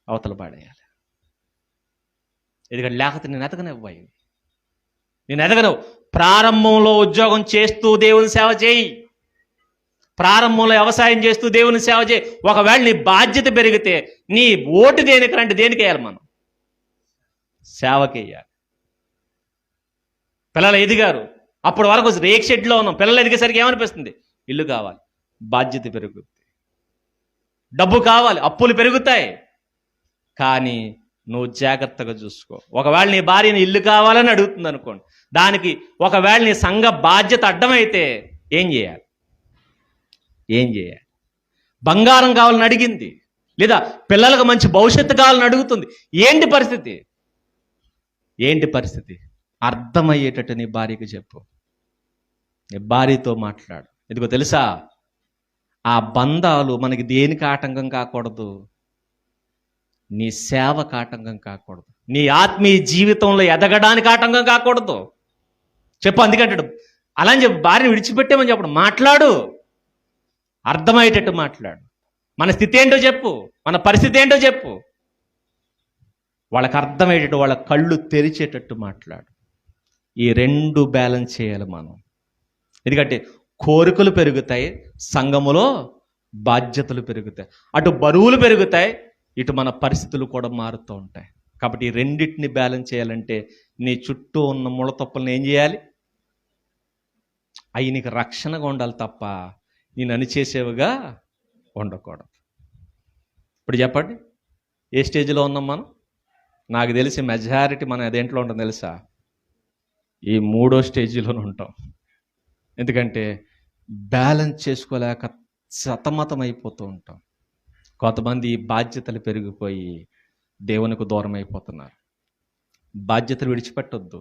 అవతల పాడేయాలి. ఎందుకంటే లేకపోతే నేను ఎదగనవు. ప్రారంభంలో ఉద్యోగం చేస్తూ దేవుని సేవ చేయి, ప్రారంభంలో వ్యవసాయం చేస్తూ దేవుని సేవ చేయి. ఒకవేళ నీ బాధ్యత పెరిగితే నీ ఓటు దేనికంటే దేనికి వేయాలి? మనం సేవకేయాలి. పిల్లలు ఎదిగారు, అప్పటి వరకు రేక్ షెడ్లో ఉన్నాం, పిల్లలు ఎదిగేసరికి ఏమనిపిస్తుంది? ఇల్లు కావాలి, బాధ్యత పెరుగుద్ది, డబ్బు కావాలి, అప్పులు పెరుగుతాయి. కానీ నువ్వు జాగ్రత్తగా చూసుకో. ఒకవేళ నీ భార్యని ఇల్లు కావాలని అడుగుతుంది అనుకోండి, దానికి ఒకవేళ నీ సంఘ బాధ్యత అడ్డమైతే ఏం చేయాలి? బంగారం కావాలని అడిగింది, లేదా పిల్లలకు మంచి భవిష్యత్తు కావాలని అడుగుతుంది. ఏంటి పరిస్థితి? అర్థమయ్యేటట్టు నీ భార్యకు చెప్పు, నీ భార్యతో మాట్లాడు. ఎందుకో తెలుసా? ఆ బంధాలు మనకి దేనికి ఆటంకం కాకూడదు? నీ సేవకు ఆటంకం కాకూడదు. నీ ఆత్మీయ జీవితంలో ఎదగడానికి ఆటంకం కాకూడదు. చెప్పు, అందుకంటాడు అలా అని చెప్పి భార్యను విడిచిపెట్టేమని చెప్పడు. మాట్లాడు, అర్థమయ్యేటట్టు మాట్లాడు. మన స్థితి ఏంటో చెప్పు, మన పరిస్థితి ఏంటో చెప్పు. వాళ్ళకి అర్థమయ్యేటట్టు, వాళ్ళ కళ్ళు తెరిచేటట్టు మాట్లాడు. ఈ రెండు బ్యాలెన్స్ చేయాలి మనం. ఎందుకంటే కోరికలు పెరుగుతాయి, సంఘములో బాధ్యతలు పెరుగుతాయి. అటు బరువులు పెరుగుతాయి, ఇటు మన పరిస్థితులు కూడా మారుతూ ఉంటాయి. కాబట్టి ఈ రెండింటిని బ్యాలెన్స్ చేయాలంటే నీ చుట్టూ ఉన్న ముళ్ళతొప్పలను ఏం చేయాలి? అవి నీకు రక్షణగా ఉండాలి తప్ప నేను అనిచేసేవిగా ఉండకూడదు. ఇప్పుడు చెప్పండి, ఏ స్టేజ్లో ఉన్నాం మనం? నాకు తెలిసి మెజారిటీ మనం అదేంట్లో ఉంటాం తెలుసా? ఈ 3వ స్టేజీలోనే ఉంటాం. ఎందుకంటే బ్యాలెన్స్ చేసుకోలేక సతమతం అయిపోతూ ఉంటాం. కొంతమంది బాధ్యతలు పెరిగిపోయి దేవునికి దూరం అయిపోతున్నారు. బాధ్యతలు విడిచిపెట్టొద్దు.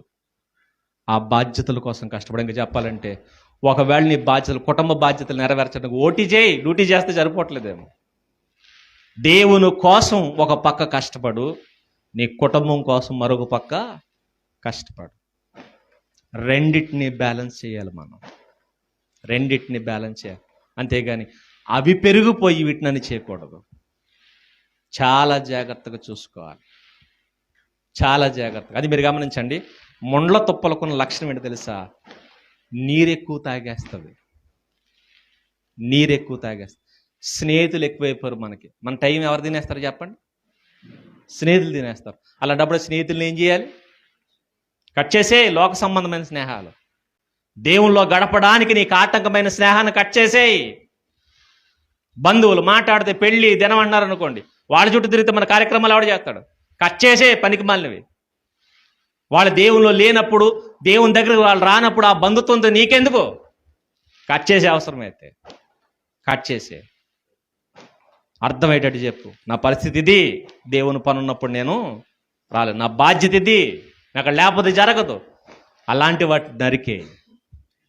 ఆ బాధ్యతల కోసం కష్టపడి, ఇంకా చెప్పాలంటే ఒకవేళ నీ బాధ్యతలు, కుటుంబ బాధ్యతలు నెరవేర్చడానికి ఓటీ చేయి, డ్యూటీ చేస్తే సరిపోవట్లేదేమో. దేవుని కోసం ఒక పక్క కష్టపడు, నీ కుటుంబం కోసం మరొక పక్క కష్టపడు. రెండింటిని బ్యాలెన్స్ చేయాలి మనం. రెండింటిని బ్యాలెన్స్ చేయాలి. అంతేగాని అవి పెరిగిపోయి వీటిని చేయకూడదు. చాలా జాగ్రత్తగా చూసుకోవాలి, చాలా జాగ్రత్తగా. అది మీరు గమనించండి. ముండ్ల తుప్పలకున్న లక్షణం ఏంటో తెలుసా? నీరెక్కువ తాగేస్తుంది. నీరెక్కువ తాగేస్తుంది. స్నేహితులు ఎక్కువైపోయారు మనకి. మన టైం ఎవరు తినేస్తారు చెప్పండి? స్నేహితులు తినేస్తారు. అలాంటప్పుడు స్నేహితులను ఏం చేయాలి? కట్ చేసే. లోక సంబంధమైన స్నేహాలు, దేవుల్లో గడపడానికి నీకు ఆటంకమైన స్నేహాన్ని కట్ చేసేయి. బంధువులు మాట్లాడితే పెళ్ళి దినం అన్నారు అనుకోండి, వాళ్ళ చుట్టూ తిరిగితే మన కార్యక్రమాలు ఎవడు చేస్తాడు? కట్ చేసే. పనికి మాలినవి. వాళ్ళు దేవుల్లో లేనప్పుడు, దేవుని దగ్గరికి వాళ్ళు రానప్పుడు ఆ బంధుత్వంతో నీకెందుకు? కట్ చేసే. అవసరమైతే కట్ చేసే. అర్థమయ్యేటట్టు చెప్పు. నా పరిస్థితి ఇది, దేవుని పని ఉన్నప్పుడు నేను రాలేదు, నా బాధ్యత ఇది, నాకు లేకపోతే జరగదు. అలాంటి వాటి నరికే.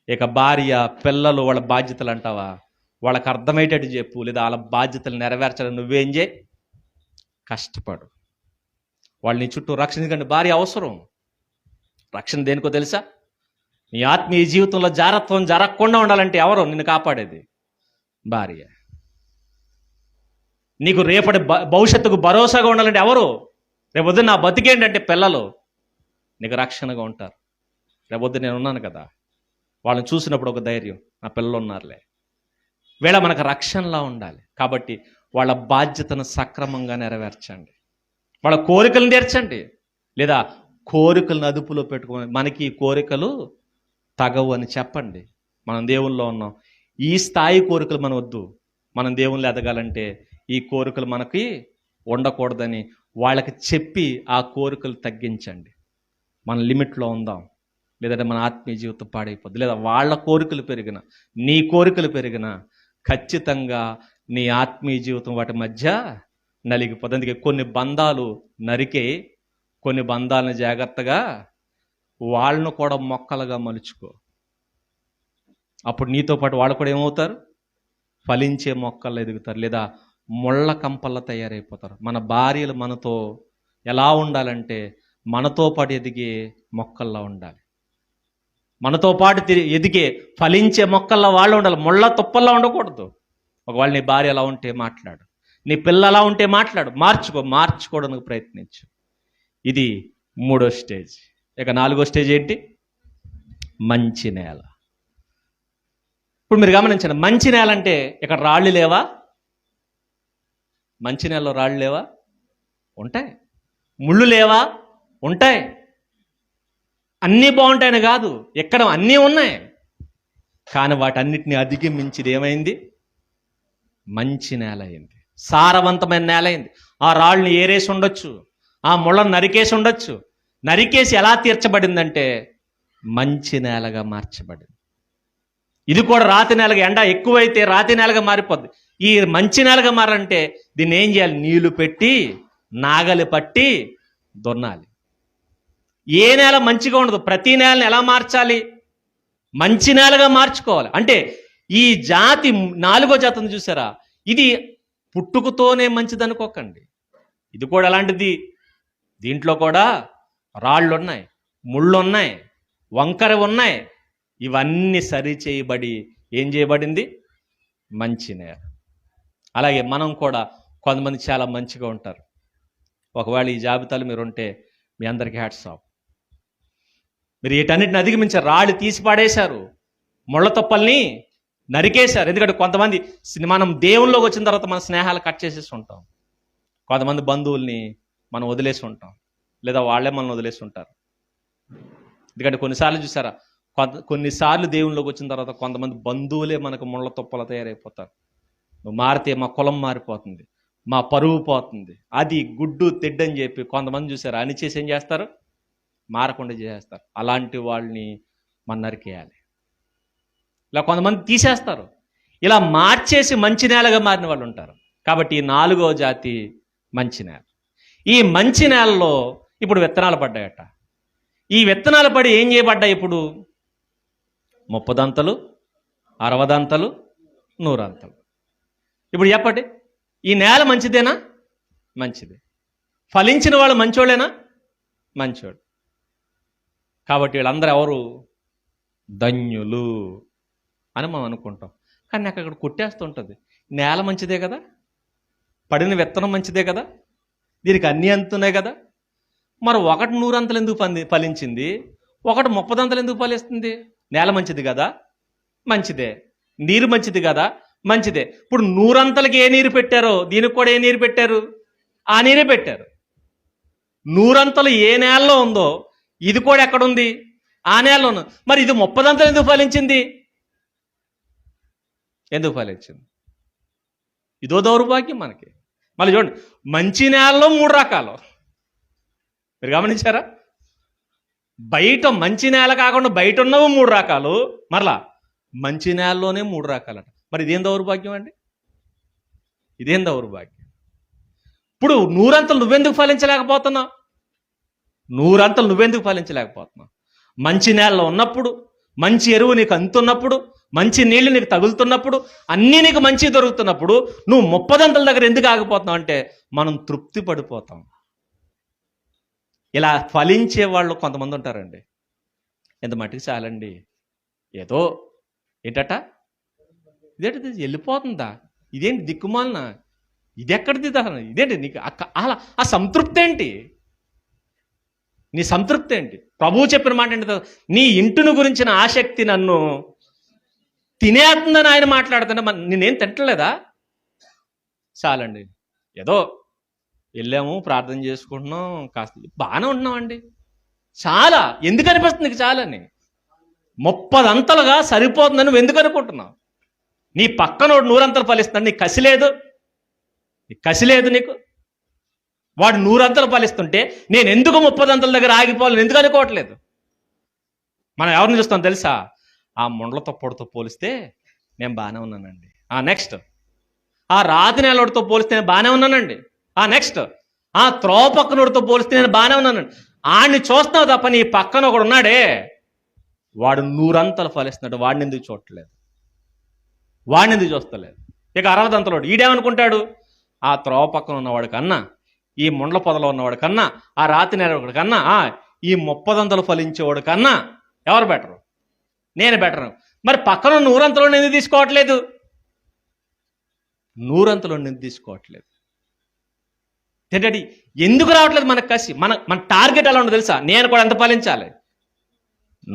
ఇక భార్య, పిల్లలు వాళ్ళ బాధ్యతలు అంటావా? వాళ్ళకి అర్థమయ్యేటట్టు చెప్పు. లేదా వాళ్ళ బాధ్యతలు నెరవేర్చాలని నువ్వేం చేయి? కష్టపడు. వాళ్ళు నీ చుట్టూ రక్షణ. ఎందుకంటే భార్య అవసరం. రక్షణ దేనికో తెలుసా? నీ ఆత్మీయ జీవితంలో జారత్వం జరగకుండా ఉండాలంటే ఎవరు నిన్ను కాపాడేది? భార్య. నీకు రేపటి భవిష్యత్తుకు భరోసాగా ఉండాలంటే ఎవరు? రేపొద్దు నా బతికేంటంటే పిల్లలు నీకు రక్షణగా ఉంటారు. రేపొద్దు నేను ఉన్నాను కదా, వాళ్ళని చూసినప్పుడు ఒక ధైర్యం, నా పిల్లలు ఉన్నారులే. వీళ్ళ మనకు రక్షణలా ఉండాలి. కాబట్టి వాళ్ళ బాధ్యతను సక్రమంగా నెరవేర్చండి. వాళ్ళ కోరికలను తీర్చండి. లేదా కోరికలను అదుపులో పెట్టుకోండి. మనకి ఈ కోరికలు తగవు అని చెప్పండి. మనం దేవుల్లో ఉన్నాం, ఈ స్థాయి కోరికలు మనం వద్దు. మనం దేవుళ్ళు ఎదగాలంటే ఈ కోరికలు మనకి ఉండకూడదని వాళ్ళకి చెప్పి ఆ కోరికలు తగ్గించండి. మన లిమిట్లో ఉందాం. లేదంటే మన ఆత్మీయ జీవితం పాడైపోద్ది. లేదా వాళ్ళ కోరికలు పెరిగిన, నీ కోరికలు పెరిగిన, ఖచ్చితంగా నీ ఆత్మీయ జీవితం వాటి మధ్య నలిగిపోద్ది. అందుకే కొన్ని బంధాలు నరికే, కొన్ని బంధాలను జాగ్రత్తగా వాళ్ళను కూడా మొక్కలుగా మలుచుకో. అప్పుడు నీతో పాటు వాళ్ళు కూడా ఏమవుతారు? ఫలించే మొక్కలు ఎదుగుతారు. లేదా ముళ్ళ కంపల్లో తయారైపోతారు. మన భార్యలు మనతో ఎలా ఉండాలంటే మనతో పాటు ఎదిగే మొక్కల్లా ఉండాలి. మనతో పాటు ఎదిగే ఫలించే మొక్కల్లో వాళ్ళు ఉండాలి. ముళ్ళ తుప్పల్లో ఉండకూడదు. ఒకవేళ నీ భార్య ఎలా ఉంటే మాట్లాడు, నీ పిల్ల ఎలా ఉంటే మాట్లాడు, మార్చుకోవడానికి ప్రయత్నించు. ఇది 3వ స్టేజ్. ఇక 4వ స్టేజ్ ఏంటి? మంచి నేల. ఇప్పుడు మీరు గమనించండి, మంచి నేల అంటే ఇక్కడ రాళ్ళు లేవా? మంచి నేలలో రాళ్ళు లేవా? ఉంటాయి. ముళ్ళు లేవా? ఉంటాయి. అన్నీ బాగుంటాయని కాదు, ఎక్కడ అన్నీ ఉన్నాయి. కానీ వాటన్నిటిని అధిగమించింది ఏమైంది? మంచి నేల అయింది, సారవంతమైన నేల అయింది. ఆ రాళ్ళని ఏరేసి ఉండొచ్చు, ఆ ముళ్ళను నరికేసి ఉండొచ్చు. నరికేసి ఎలా తీర్చబడిందంటే మంచి నేలగా మార్చబడింది. ఇది కూడా రాతి నేలగా, ఎండ ఎక్కువైతే రాతి నేలగా మారిపోద్ది. ఈ మంచి నేలగా మారంటే దీన్ని ఏం చేయాలి? నీళ్లు పెట్టి నాగలి పట్టి దున్నాలి. ఏ నేల మంచిగా ఉండదు. ప్రతి నేలని ఎలా మార్చాలి? మంచి నేలగా మార్చుకోవాలి. అంటే ఈ జాతి 4వ జాతి ఉంది చూసారా, ఇది పుట్టుకతోనే మంచిది అనుకోకండి. ఇది కూడా అలాంటిది. దీంట్లో కూడా రాళ్ళు ఉన్నాయి, ముళ్ళు ఉన్నాయి, వంకర ఉన్నాయి. ఇవన్నీ సరి చేయబడి ఏం చేయబడింది? మంచి నేల. అలాగే మనం కూడా కొంతమంది చాలా మంచిగా ఉంటారు. ఒకవేళ ఈ జాబితాలు మీరు ఉంటే మీ అందరికీ హ్యాట్స్ ఆఫ్. మీరు వీటన్నిటిని అధిగమించారు. రాళ్ళు తీసి పాడేశారు, ముళ్ళ తొప్పల్ని నరికేశారు. ఎందుకంటే కొంతమంది మనం దేవుళ్ళలోకి వచ్చిన తర్వాత మన స్నేహాలు కట్ చేసేసి ఉంటాం. కొంతమంది బంధువుల్ని మనం వదిలేసి ఉంటాం, లేదా వాళ్ళే మనల్ని వదిలేసి ఉంటారు. ఎందుకంటే కొన్నిసార్లు చూసారా, కొన్నిసార్లు దేవుళ్ళలోకి వచ్చిన తర్వాత కొంతమంది బంధువులే మనకు ముళ్ళ తొప్పలు తయారైపోతారు. నువ్వు మారితే మా కులం మారిపోతుంది, మా పరువు పోతుంది, అది గుడ్డు తెడ్డని చెప్పి కొంతమంది చూసారు అని చేసి ఏం చేస్తారు? మారకుండా చేసేస్తారు. అలాంటి వాళ్ళని మనం నరికేయాలి. ఇలా కొంతమంది తీసేస్తారు. ఇలా మార్చేసి మంచి నేలగా మారిన వాళ్ళు ఉంటారు. కాబట్టి ఈ 4వ జాతి మంచి నేల. ఈ మంచి నేలలో ఇప్పుడు విత్తనాలు పడ్డాయట. ఈ విత్తనాలు పడి ఏం చేయబడ్డాయి? ఇప్పుడు 30 దంతలు, 60 దంతలు, 100 దంతలు. ఇప్పుడు చెప్పండి, ఈ నేల మంచిదేనా? మంచిదే. ఫలించిన వాళ్ళు మంచోళ్ళేనా? మంచోడు. కాబట్టి వీళ్ళందరూ ఎవరు? ధన్యులు అని మనం అనుకుంటాం. కానీ నాకు అక్కడ కొట్టేస్తుంటుంది. నేల మంచిదే కదా, పడిన విత్తనం మంచిదే కదా, దీనికి అన్నీ అందుతున్నాయి కదా, మరి ఒకటి 100 అంతలు ఎందుకు ఫలించింది, ఒకటి 30 దంతలు ఎందుకు ఫలిస్తుంది? నేల మంచిది కదా, మంచిదే. నీరు మంచిది కదా, మంచిదే. ఇప్పుడు 100 అంతలకి ఏ నీరు పెట్టారో దీనికి కూడా ఏ నీరు పెట్టారు? ఆ నీరే పెట్టారు. 100 అంతలు ఏ నేలలో ఉందో ఇది కూడా ఎక్కడుంది? ఆ నేలలో ఉంది. మరి ఇది 30 దంతలు ఎందుకు ఫలించింది? ఎందుకు ఫలించింది? ఇదో దౌర్భాగ్యం మనకి. మళ్ళీ చూడండి, మంచి నేలలో 3 రకాలు. మీరు గమనించారా? బయట మంచి నేల కాకుండా బయట ఉన్నవి 3 రకాలు, మరలా మంచి నేలలోనే 3 రకాలట. మరి ఇదేం దౌర్భాగ్యం అండి? ఇదేం దౌర్భాగ్యం? ఇప్పుడు 100 అంతలు నువ్వెందుకు ఫలించలేకపోతున్నావు? 100 అంతలు నువ్వెందుకు ఫలించలేకపోతున్నావు? మంచి నేలలో ఉన్నప్పుడు, మంచి ఎరువు నీకు అందుతున్నప్పుడు, మంచి నీళ్లు నీకు తగులుతున్నప్పుడు, అన్నీ నీకు మంచి దొరుకుతున్నప్పుడు నువ్వు 30 దంతల దగ్గర ఎందుకు ఆగిపోతున్నావు అంటే మనం తృప్తి పడిపోతాం. ఇలా ఫలించే వాళ్ళు కొంతమంది ఉంటారండి. ఎంత మట్టికి చాలండి, ఏదో ఏంటట, ఇదేంటిది వెళ్ళిపోతుందా, ఇదేంటి దిక్కుమాలన, ఇది ఎక్కడిది, ఇదేంటి నీకు అలా ఆ సంతృప్తి ఏంటి? నీ సంతృప్తి ఏంటి? ప్రభువు చెప్పిన మాట ఏంటి? నీ ఇంటిని గురించిన ఆసక్తి నన్ను తినేస్తుందని ఆయన మాట్లాడుతున్నా, నేనేం తింటలేదా? చాలండి, ఏదో వెళ్ళాము, ప్రార్థన చేసుకుంటున్నాం, కాస్త బాగానే ఉంటున్నామండి, చాలా. ఎందుకు అనిపిస్తుంది నీకు చాలని? 30 అంతలుగా సరిపోతుందని నువ్వు ఎందుకు అనుకుంటున్నావు? నీ పక్కనోడు 100 అంతలు ఫలిస్తున్నాడు, నీకు కసి లేదు? కసి లేదు నీకు? వాడు 100 అంతలు ఫలిస్తుంటే నేను ఎందుకు 30 అంతల దగ్గర ఆగిపోవాలని ఎందుకు అనుకోవట్లేదు? మనం ఎవరిని చూస్తాం తెలుసా? ఆ ముండ్లతో పొడితో పోలిస్తే నేను బాగానే ఉన్నానండి. నెక్స్ట్, ఆ రాతి నేలడితో పోలిస్తే నేను బాగానే ఉన్నానండి. నెక్స్ట్, ఆ త్రోవ పక్కనోడితో పోలిస్తే నేను బాగానే ఉన్నానండి. ఆడిని చూస్తున్నావు తప్ప నీ పక్కన ఒకడు ఉన్నాడే, వాడు 100 అంతలు ఫలిస్తున్నాడు, వాడిని ఎందుకు చూడట్లేదు? వాడిని ఎందుకు చూస్తలేదు? ఇక 60 అంతలోడు ఈడేమనుకుంటాడు? ఆ త్రోవ పక్కన ఉన్నవాడు కన్నా, ఈ ముండ్ల పొదలో ఉన్నవాడు కన్నా, ఆ రాతి నేలవాడు కన్నా, ఈ 30 అంతలు ఫలించేవాడు కన్నా ఎవరు బెటరు? నేను బెటరు. మరి పక్కన 100 అంతలో ఎందుకు తీసుకోవట్లేదు? 100 అంతలో ఎందుకు తీసుకోవట్లేదు? ఏంటంటే ఎందుకు రావట్లేదు మనకు కసి? మన టార్గెట్ ఎలా ఉండదు తెలుసా? నేను కూడా ఎంత ఫలించాలి?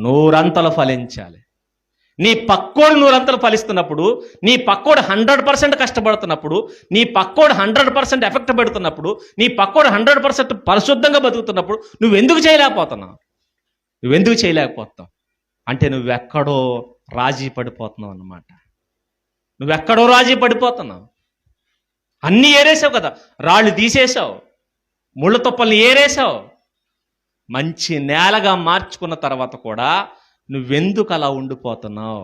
100 అంతలు ఫలించాలి. నీ పక్కోడు 100 అంతలు ఫలిస్తున్నప్పుడు, నీ పక్కోడు 100% కష్టపడుతున్నప్పుడు, నీ పక్కోడు 100% ఎఫెక్ట్ పెడుతున్నప్పుడు, నీ పక్కోడు 100% పరిశుద్ధంగా బతుకుతున్నప్పుడు నువ్వెందుకు చేయలేకపోతున్నావు? నువ్వెందుకు చేయలేకపోతున్నావు అంటే నువ్వెక్కడో రాజీ పడిపోతున్నావు అన్నమాట. నువ్వెక్కడో రాజీ పడిపోతున్నావు. అన్నీ ఏరేసావు కదా, రాళ్ళు తీసేసావు, ముళ్ళ తుప్పల్ని ఏరేసావు. మంచి నేలగా మార్చుకున్న తర్వాత కూడా నువ్వెందుకు అలా ఉండిపోతున్నావు?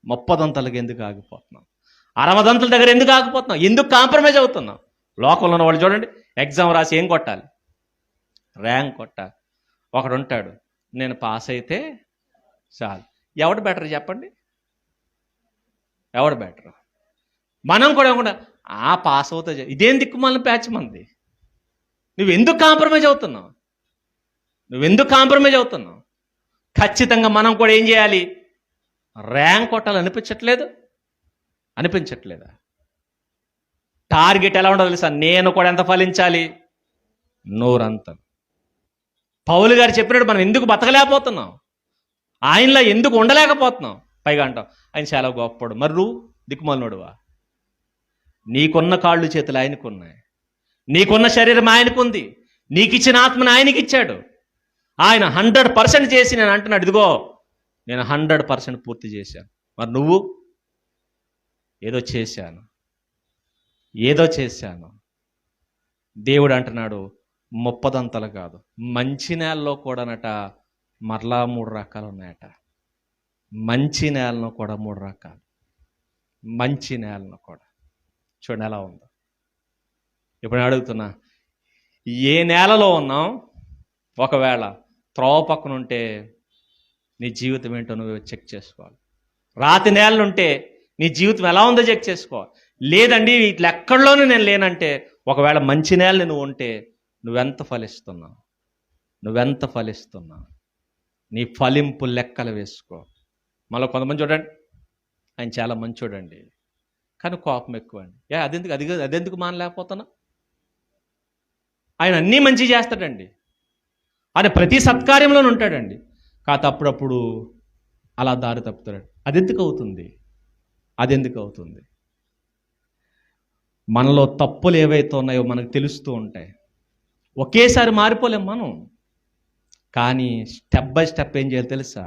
30 దంతలకు ఎందుకు ఆగిపోతున్నావు? 60 దంతల దగ్గర ఎందుకు ఆగిపోతున్నావు? ఎందుకు కాంప్రమైజ్ అవుతున్నావు? లోకంలో ఉన్న వాళ్ళు చూడండి, ఎగ్జామ్ రాసి ఏం కొట్టాలి? ర్యాంక్ కొట్టాలి. ఒకడు ఉంటాడు, నేను పాస్ అయితే చాలు. ఎవడు బెటర్ చెప్పండి? ఎవడు బెటర్? మనం కూడా పాస్ అవుతా. ఇదేం దిక్కుమాలిన ప్యాచ్ మంది. నువ్వెందుకు కాంప్రమైజ్ అవుతున్నావు? నువ్వెందుకు కాంప్రమైజ్ అవుతున్నావు? ఖచ్చితంగా మనం కూడా ఏం చేయాలి? ర్యాంక్ కొట్టాలి. అనిపించట్లేదా? టార్గెట్ ఎలా ఉండదు తెలుసా? నేను కూడా ఎంత ఫలించాలి? 100 అంతలు. పౌలు గారు చెప్పినట్టు మనం ఎందుకు బతకలేకపోతున్నాం? ఆయనలో ఎందుకు ఉండలేకపోతున్నాం? పైగా అంటాం ఆయన చాలా గొప్పడు. మరి నువ్వు దిక్కుమాలినోడువా? నీకున్న కాళ్ళు చేతులు ఆయనకున్నాయి, నీకున్న శరీరం ఆయనకుంది, నీకు ఇచ్చిన ఆత్మను ఆయనకి ఇచ్చాడు. ఆయన 100% చేసి నేను అంటున్నాడు, ఇదిగో నేను 100% పూర్తి చేశాను. మరి నువ్వు? ఏదో చేశాను. దేవుడు అంటున్నాడు 30 అంతలు కాదు, మంచి నేలలో కూడానట మరలా 3 రకాలు ఉన్నాయట. మంచి నేలను కూడా 3 రకాలు. మంచి నేలను కూడా చూడండి ఎలా ఉందో. ఇప్పుడు నేను అడుగుతున్నా, ఏ నేలలో ఉన్నాం? ఒకవేళ త్రోవ పక్కన ఉంటే నీ జీవితం ఏంటో నువ్వు చెక్ చేసుకోవాలి. రాతి నేలనుంటే నీ జీవితం ఎలా ఉందో చెక్ చేసుకోవాలి. లేదండి ఇట్లా ఎక్కడలోనూ నేను లేనంటే, ఒకవేళ మంచి నేలని నువ్వు ఉంటే నువ్వెంత ఫలిస్తున్నావు? నీ ఫలింపు లెక్కలు వేసుకో. మళ్ళీ కొంతమంది చూడండి, ఆయన చాలా మంచోడండి కానీ కోపం ఎక్కువ అండి. అదెందుకు మానలేకపోతున్నా? ఆయన అన్నీ మంచి చేస్తాడండి, ఆయన ప్రతి సత్కార్యంలోనూ ఉంటాడండి. కాకపోతే అప్పుడప్పుడు అలా దారి తప్పుతాడు. అదెందుకు అవుతుంది? మనలో తప్పులు ఏవైతే ఉన్నాయో మనకు తెలుస్తూ ఉంటాయి. ఒకేసారి మారిపోలేం మనం, కానీ స్టెప్ బై స్టెప్ ఏం చేయాలి తెలుసా?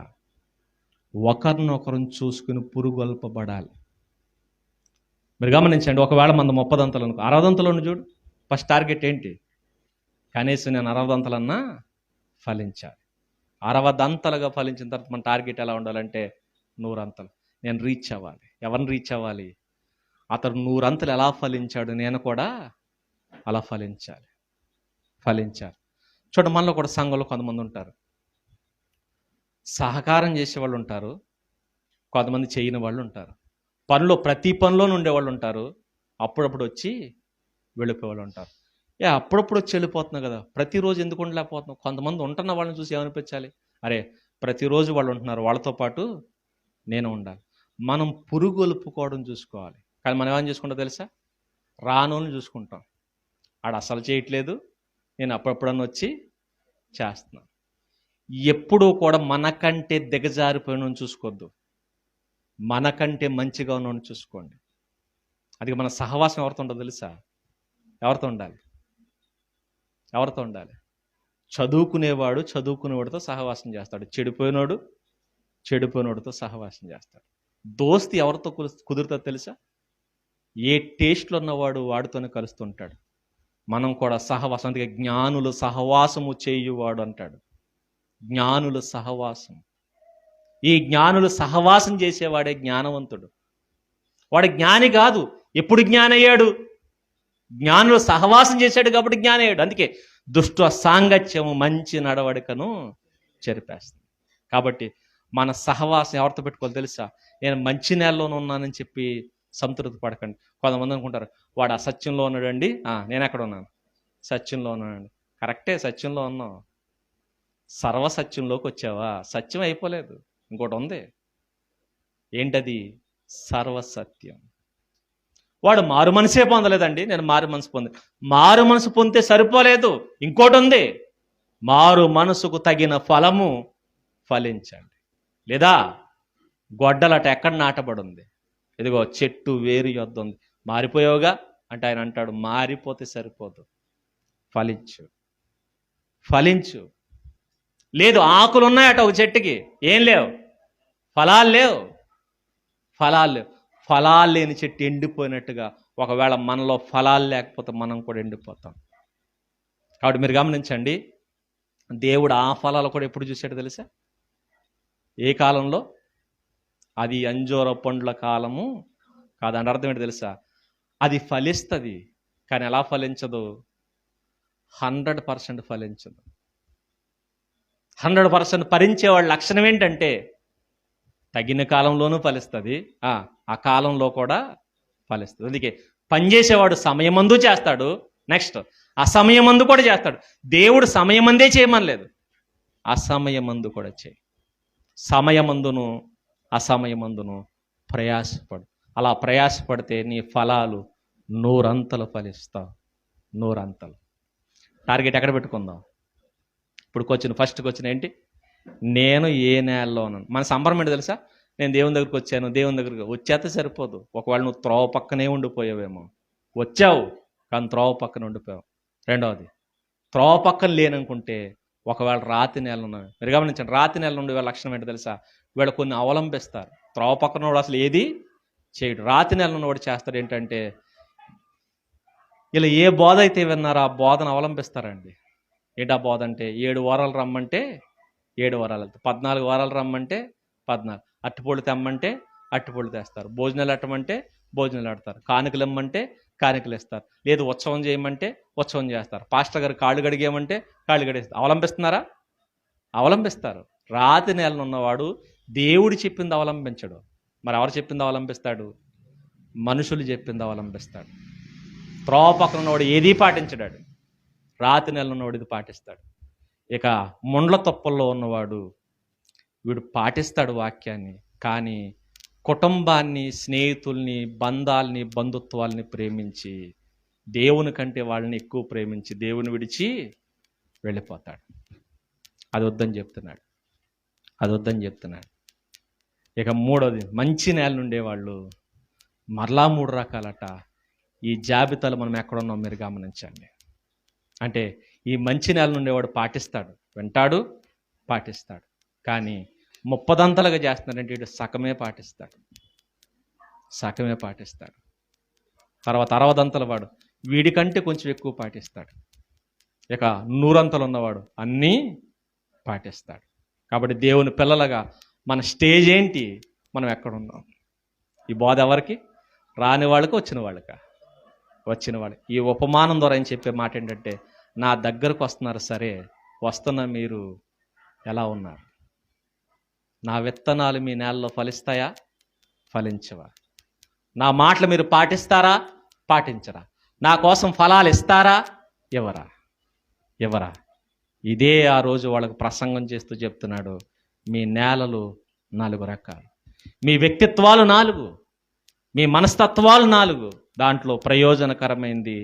ఒకరినొకరిని చూసుకుని పురుగొల్పబడాలి. మీరు గమనించండి, ఒకవేళ మన 30 అంతలు అనుకో, 60 అంతలను చూడు. ఫస్ట్ టార్గెట్ ఏంటి? కనీసం నేను 60 అంతలన్నా ఫలించాలి. 60 అంతలుగా ఫలించిన తర్వాత మన టార్గెట్ ఎలా ఉండాలంటే 100 అంతలు. నేను రీచ్ అవ్వాలి. ఎవరిని రీచ్ అవ్వాలి? అతను 100 అంతలు ఎలా ఫలించాడు, నేను కూడా అలా ఫలించాలి. చూడండి, మనలో కూడా సంఘంలో కొంతమంది ఉంటారు, సహకారం చేసేవాళ్ళు ఉంటారు, కొంతమంది చేయని వాళ్ళు ఉంటారు. ప్రతి పనిలోనూ ఉండేవాళ్ళు ఉంటారు, అప్పుడప్పుడు వచ్చి వెళ్ళిపోయేవాళ్ళు ఉంటారు. అప్పుడప్పుడు వచ్చి వెళ్ళిపోతున్నావు కదా, ప్రతిరోజు ఎందుకు ఉండలేకపోతున్నావు? కొంతమంది ఉంటున్న వాళ్ళని చూసి ఏమనిపించాలి? అరే ప్రతిరోజు వాళ్ళు ఉంటున్నారు, వాళ్ళతో పాటు నేను ఉండాలి. మనం పురుగొలుపుకోవడం చూసుకోవాలి. కానీ మనం ఏమని చూసుకుంటాం తెలుసా? రానోని చూసుకుంటాం. ఆడ అసలు చేయట్లేదు, నేను అప్పుడప్పుడన్నా వచ్చి చేస్తున్నాను. ఎప్పుడూ కూడా మనకంటే దిగజారిపోయిన చూసుకోవద్దు, మనకంటే మంచిగా ఉన్నోని చూసుకోండి. అది మన సహవాసం ఎవరితో ఉండదు తెలుసా? ఎవరితో ఉండాలి? చదువుకునేవాడితో సహవాసం చేస్తాడు, చెడిపోయినోడితో సహవాసం చేస్తాడు. దోస్తి ఎవరితో కుదురుతుందో తెలుసా? ఏ టేస్ట్లో ఉన్నవాడు వాడితోనే కలుస్తుంటాడు. మనం కూడా సహవాసం, అందుకే జ్ఞానులు సహవాసము చేయువాడు అంటాడు. జ్ఞానుల సహవాసం. ఈ జ్ఞానులు సహవాసం చేసేవాడే జ్ఞానవంతుడు. వాడు జ్ఞాని కాదు. ఎప్పుడు జ్ఞానయ్యాడు? జ్ఞానులు సహవాసం చేశాడు కాబట్టి జ్ఞానయ్యాడు. అందుకే దుష్ట సాంగత్యము మంచి నడవడికను చెరిపేస్తుంది. కాబట్టి మన సహవాసం ఎవరితో పెట్టుకోవాలి తెలుసా? నేను మంచి నేలలోనే ఉన్నానని చెప్పి సంతృప్తి పడకండి. కొంతమంది అనుకుంటారు, వాడు అసత్యంలో ఉన్నాడండి, నేను ఎక్కడ ఉన్నాను? సత్యంలో ఉన్నానండి. కరెక్టే, సత్యంలో ఉన్నావు. సర్వసత్యంలోకి వచ్చావా? సత్యం అయిపోలేదు, ఇంకోటి ఉంది. ఏంటది? సర్వసత్యం. వాడు మారు మనసే పొందలేదండి, నేను మారు మనసు పొందితే సరిపోలేదు, ఇంకోటి ఉంది. మారు మనసుకు తగిన ఫలము ఫలించండి. లేదా గొడ్డలట ఎక్కడ నాటబడి ఉంది? ఇదిగో చెట్టు వేరు యొద్ద ఉంది. మారిపోయావుగా అంటే ఆయన అంటాడు, మారిపోతే సరిపోదు, ఫలించు. లేదు, ఆకులు ఉన్నాయట ఒక చెట్టుకి, ఏం లేవు, ఫలాలు లేవు. ఫలాలు లేని చెట్టు ఎండిపోయినట్టుగా ఒకవేళ మనలో ఫలాలు లేకపోతే మనం కూడా ఎండిపోతాం. కాబట్టి మీరు గమనించండి, దేవుడు ఆ ఫలాలు కూడా ఎప్పుడు చూశాడు తెలుసా? ఏ కాలంలో? అది అంజూర పండ్ల కాలము కాదండి. అర్థం ఏంటి తెలుసా? అది ఫలిస్తుంది, కానీ ఎలా ఫలించదు? 100% ఫలించదు. 100% ఫలించేవాడి లక్షణం ఏంటంటే తగిన కాలంలోనూ ఫలిస్తుంది, ఆ కాలంలో కూడా ఫలిస్తుంది. అందుకే పనిచేసేవాడు సమయమందు చేస్తాడు, నెక్స్ట్ అసమయమందు కూడా చేస్తాడు. దేవుడు సమయమందే చేయమనలేదు, అసమయమందు కూడా చేయి. సమయమందును అసమయమందును ప్రయాసపడు. అలా ప్రయాసపడితే నీ ఫలాలు నూరంతలు ఫలిస్తావు, నూరంతలు. టార్గెట్ ఎక్కడ పెట్టుకుందాం? ఇప్పుడు ఫస్ట్ క్వశ్చన్ ఏంటి? నేను ఏ నేలలో ఉన్నాను? మన సంబరం ఏంటి తెలుసా? నేను దేవుని దగ్గరికి వచ్చాను, దేవుని దగ్గరికి వచ్చేస్తే సరిపోదు. ఒకవేళ నువ్వు త్రోవ పక్కనే ఉండిపోయావేమో, వచ్చావు కానీ త్రోవ పక్కన ఉండిపోయావు. రెండవది, త్రోవ పక్కన లేననుకుంటే ఒకవేళ రాతి నేల ఉన్నవి. మీరు గమనించండి, రాతి నేల నుండి వీళ్ళ లక్షణం ఏంటో తెలుసా? వీళ్ళు కొన్ని అవలంబిస్తారు. త్రోవ పక్కన వాడు అసలు ఏది చేయడు. రాతి నేల ఉన్నవాడు చేస్తాడు ఏంటంటే, ఇలా ఏ బోధ అయితే విన్నారో ఆ బోధను అవలంబిస్తారండి. ఏంటి ఆ బోధ అంటే? 7 వారాలు రమ్మంటే 7 వారాలు వెళ్తారు, 14 వారాలు రమ్మంటే 14, అట్టిపొళ్ళు తెమ్మంటే అట్టిపొళ్ళు తెస్తారు, భోజనాలు ఎట్టమంటే భోజనాలు ఆడతారు, కానుకలు ఇమ్మంటే కానుకలు ఇస్తారు, లేదు ఉత్సవం చేయమంటే ఉత్సవం చేస్తారు, పాస్టర్ గారు కాళ్ళు గడిగేయమంటే కాళ్ళు గడిస్తారు. అవలంబిస్తున్నారా? అవలంబిస్తారు. రాతి నేలను ఉన్నవాడు దేవుడు చెప్పింది అవలంబించడు. మరి ఎవరు చెప్పింది అవలంబిస్తాడు? మనుషులు చెప్పింది అవలంబిస్తాడు. త్రోవ పక్కన ఉన్నవాడు ఏదీ పాటించడాడు, రాతి నెలలో ఉన్నవాడు ఇది పాటిస్తాడు. ఇక ముండ్ల తొప్పల్లో ఉన్నవాడు వీడు పాటిస్తాడు వాక్యాన్ని, కానీ కుటుంబాన్ని, స్నేహితుల్ని, బంధాల్ని, బంధుత్వాల్ని ప్రేమించి దేవుని కంటే వాళ్ళని ఎక్కువ ప్రేమించి దేవుని విడిచి వెళ్ళిపోతాడు. అది వద్దని చెప్తున్నాడు, అది వద్దని చెప్తున్నాడు. ఇక మూడోది, మంచి నేల ఉండేవాళ్ళు మరలా 3 రకాలట. ఈ జాబితాలో మనం ఎక్కడున్నాం మీరు గమనించండి. అంటే ఈ మంచి నేల ఉండేవాడు పాటిస్తాడు, వింటాడు, పాటిస్తాడు, కానీ 30 చేస్తున్నాడంటే వీడు సగమే పాటిస్తాడు, సగమే పాటిస్తాడు. తర్వాత 60 వాడు వీడికంటే కొంచెం ఎక్కువ పాటిస్తాడు. ఇక 100 ఉన్నవాడు అన్నీ పాటిస్తాడు. కాబట్టి దేవుని పిల్లలుగా మన స్టేజ్ ఏంటి? మనం ఎక్కడున్నాం? ఈ బోధ ఎవరికి? రాని వాళ్ళకి, వచ్చిన వాళ్ళకా? వచ్చిన వాళ్ళు. ఈ ఉపమానం ద్వారా ఏం చెప్పే మాట ఏంటంటే, నా దగ్గరకు వస్తున్నారు సరే, వస్తున్న మీరు ఎలా ఉన్నారు? నా విత్తనాలు మీ నేలలో ఫలిస్తాయా? ఫలించవా? నా మాటలు మీరు పాటిస్తారా? పాటించరా? నా కోసం ఫలాలు ఇస్తారా? ఎవరా? ఎవరా? ఇదే ఆ రోజు వాళ్ళకు ప్రసంగం చేస్తూ చెప్తున్నాడు, మీ నేలలు 4 రకాలు, మీ వ్యక్తిత్వాలు 4, మీ మనస్తత్వాలు 4, దాంట్లో ప్రయోజనకరమైంది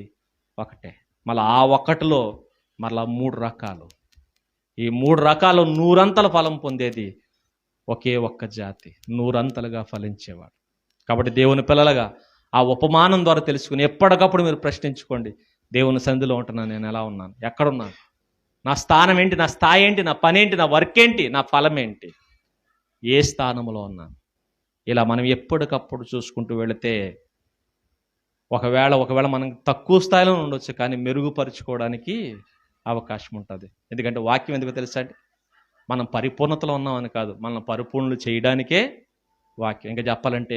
ఒకటే. మళ్ళీ ఆ ఒక్కటిలో మళ్ళా 3 రకాలు. ఈ 3 రకాలు 100 ఫలం పొందేది ఒకే ఒక్క జాతి, 100 ఫలించేవాడు. కాబట్టి దేవుని పిల్లలుగా ఆ ఉపమానం ద్వారా తెలుసుకుని ఎప్పటికప్పుడు మీరు ప్రశ్నించుకోండి, దేవుని సన్నిధిలో ఉంటున్నాను, నేను ఎలా ఉన్నాను, ఎక్కడున్నాను, నా స్థానం ఏంటి, నా స్థాయి ఏంటి, నా పని ఏంటి, నా వర్క్ ఏంటి, నా ఫలం ఏంటి, ఏ స్థానంలో ఉన్నాను. ఇలా మనం ఎప్పటికప్పుడు చూసుకుంటూ వెళితే ఒకవేళ మనం తక్కువ స్థాయిలో ఉండొచ్చు, కానీ మెరుగుపరుచుకోవడానికి అవకాశం ఉంటుంది. ఎందుకంటే వాక్యం ఎందుకు తెలుసా అంటే, మనం పరిపూర్ణతలో ఉన్నామని కాదు, మనం పరిపూర్ణలు చేయడానికే వాక్యం. ఇంకా చెప్పాలంటే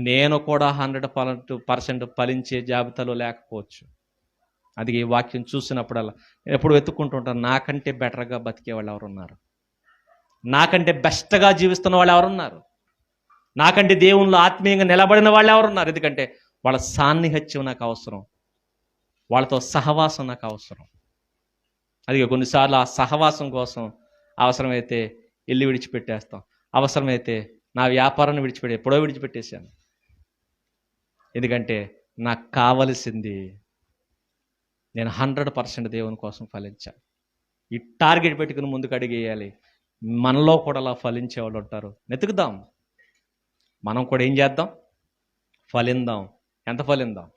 నేను కూడా 100% ఫలించే జాబితాలో లేకపోవచ్చు. అది ఈ వాక్యం చూసినప్పుడల్లా ఎప్పుడు వెతుక్కుంటూ ఉంటాను, నాకంటే బెటర్గా బతికే వాళ్ళు ఎవరున్నారు, నాకంటే బెస్ట్గా జీవిస్తున్న వాళ్ళు ఎవరున్నారు, నాకంటే దేవుళ్ళు ఆత్మీయంగా నిలబడిన వాళ్ళు ఎవరున్నారు. ఎందుకంటే వాళ్ళ సాన్నిహిత్యం నాకు అవసరం, వాళ్ళతో సహవాసం నాకు అవసరం. అది కొన్నిసార్లు ఆ సహవాసం కోసం అవసరమైతే ఇల్లు విడిచిపెట్టేస్తాం, అవసరమైతే నా వ్యాపారాన్ని ఎప్పుడో విడిచిపెట్టేశాను. ఎందుకంటే నాకు కావలసింది నేను 100% దేవుని కోసం ఫలించాలి. ఈ టార్గెట్ పెట్టుకుని ముందుకు అడిగేయాలి. మనలో కూడా అలా ఫలించే వాళ్ళు ఉంటారు, వెతుకుదాం. మనం కూడా ఏం చేద్దాం? ఫలిందాం. ఎంత ఫలిందాం?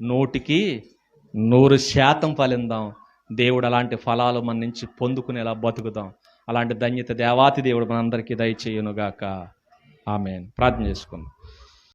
100% ఫలిందాం. దేవుడు అలాంటి ఫలాలు మన నుంచి పొందుకునేలా బతుకుదాం. అలాంటి ధన్యత దేవాతి దేవుడు మనందరికీ దయచేయునుగాక. ఆమేన్. ప్రార్థన చేసుకుందాం.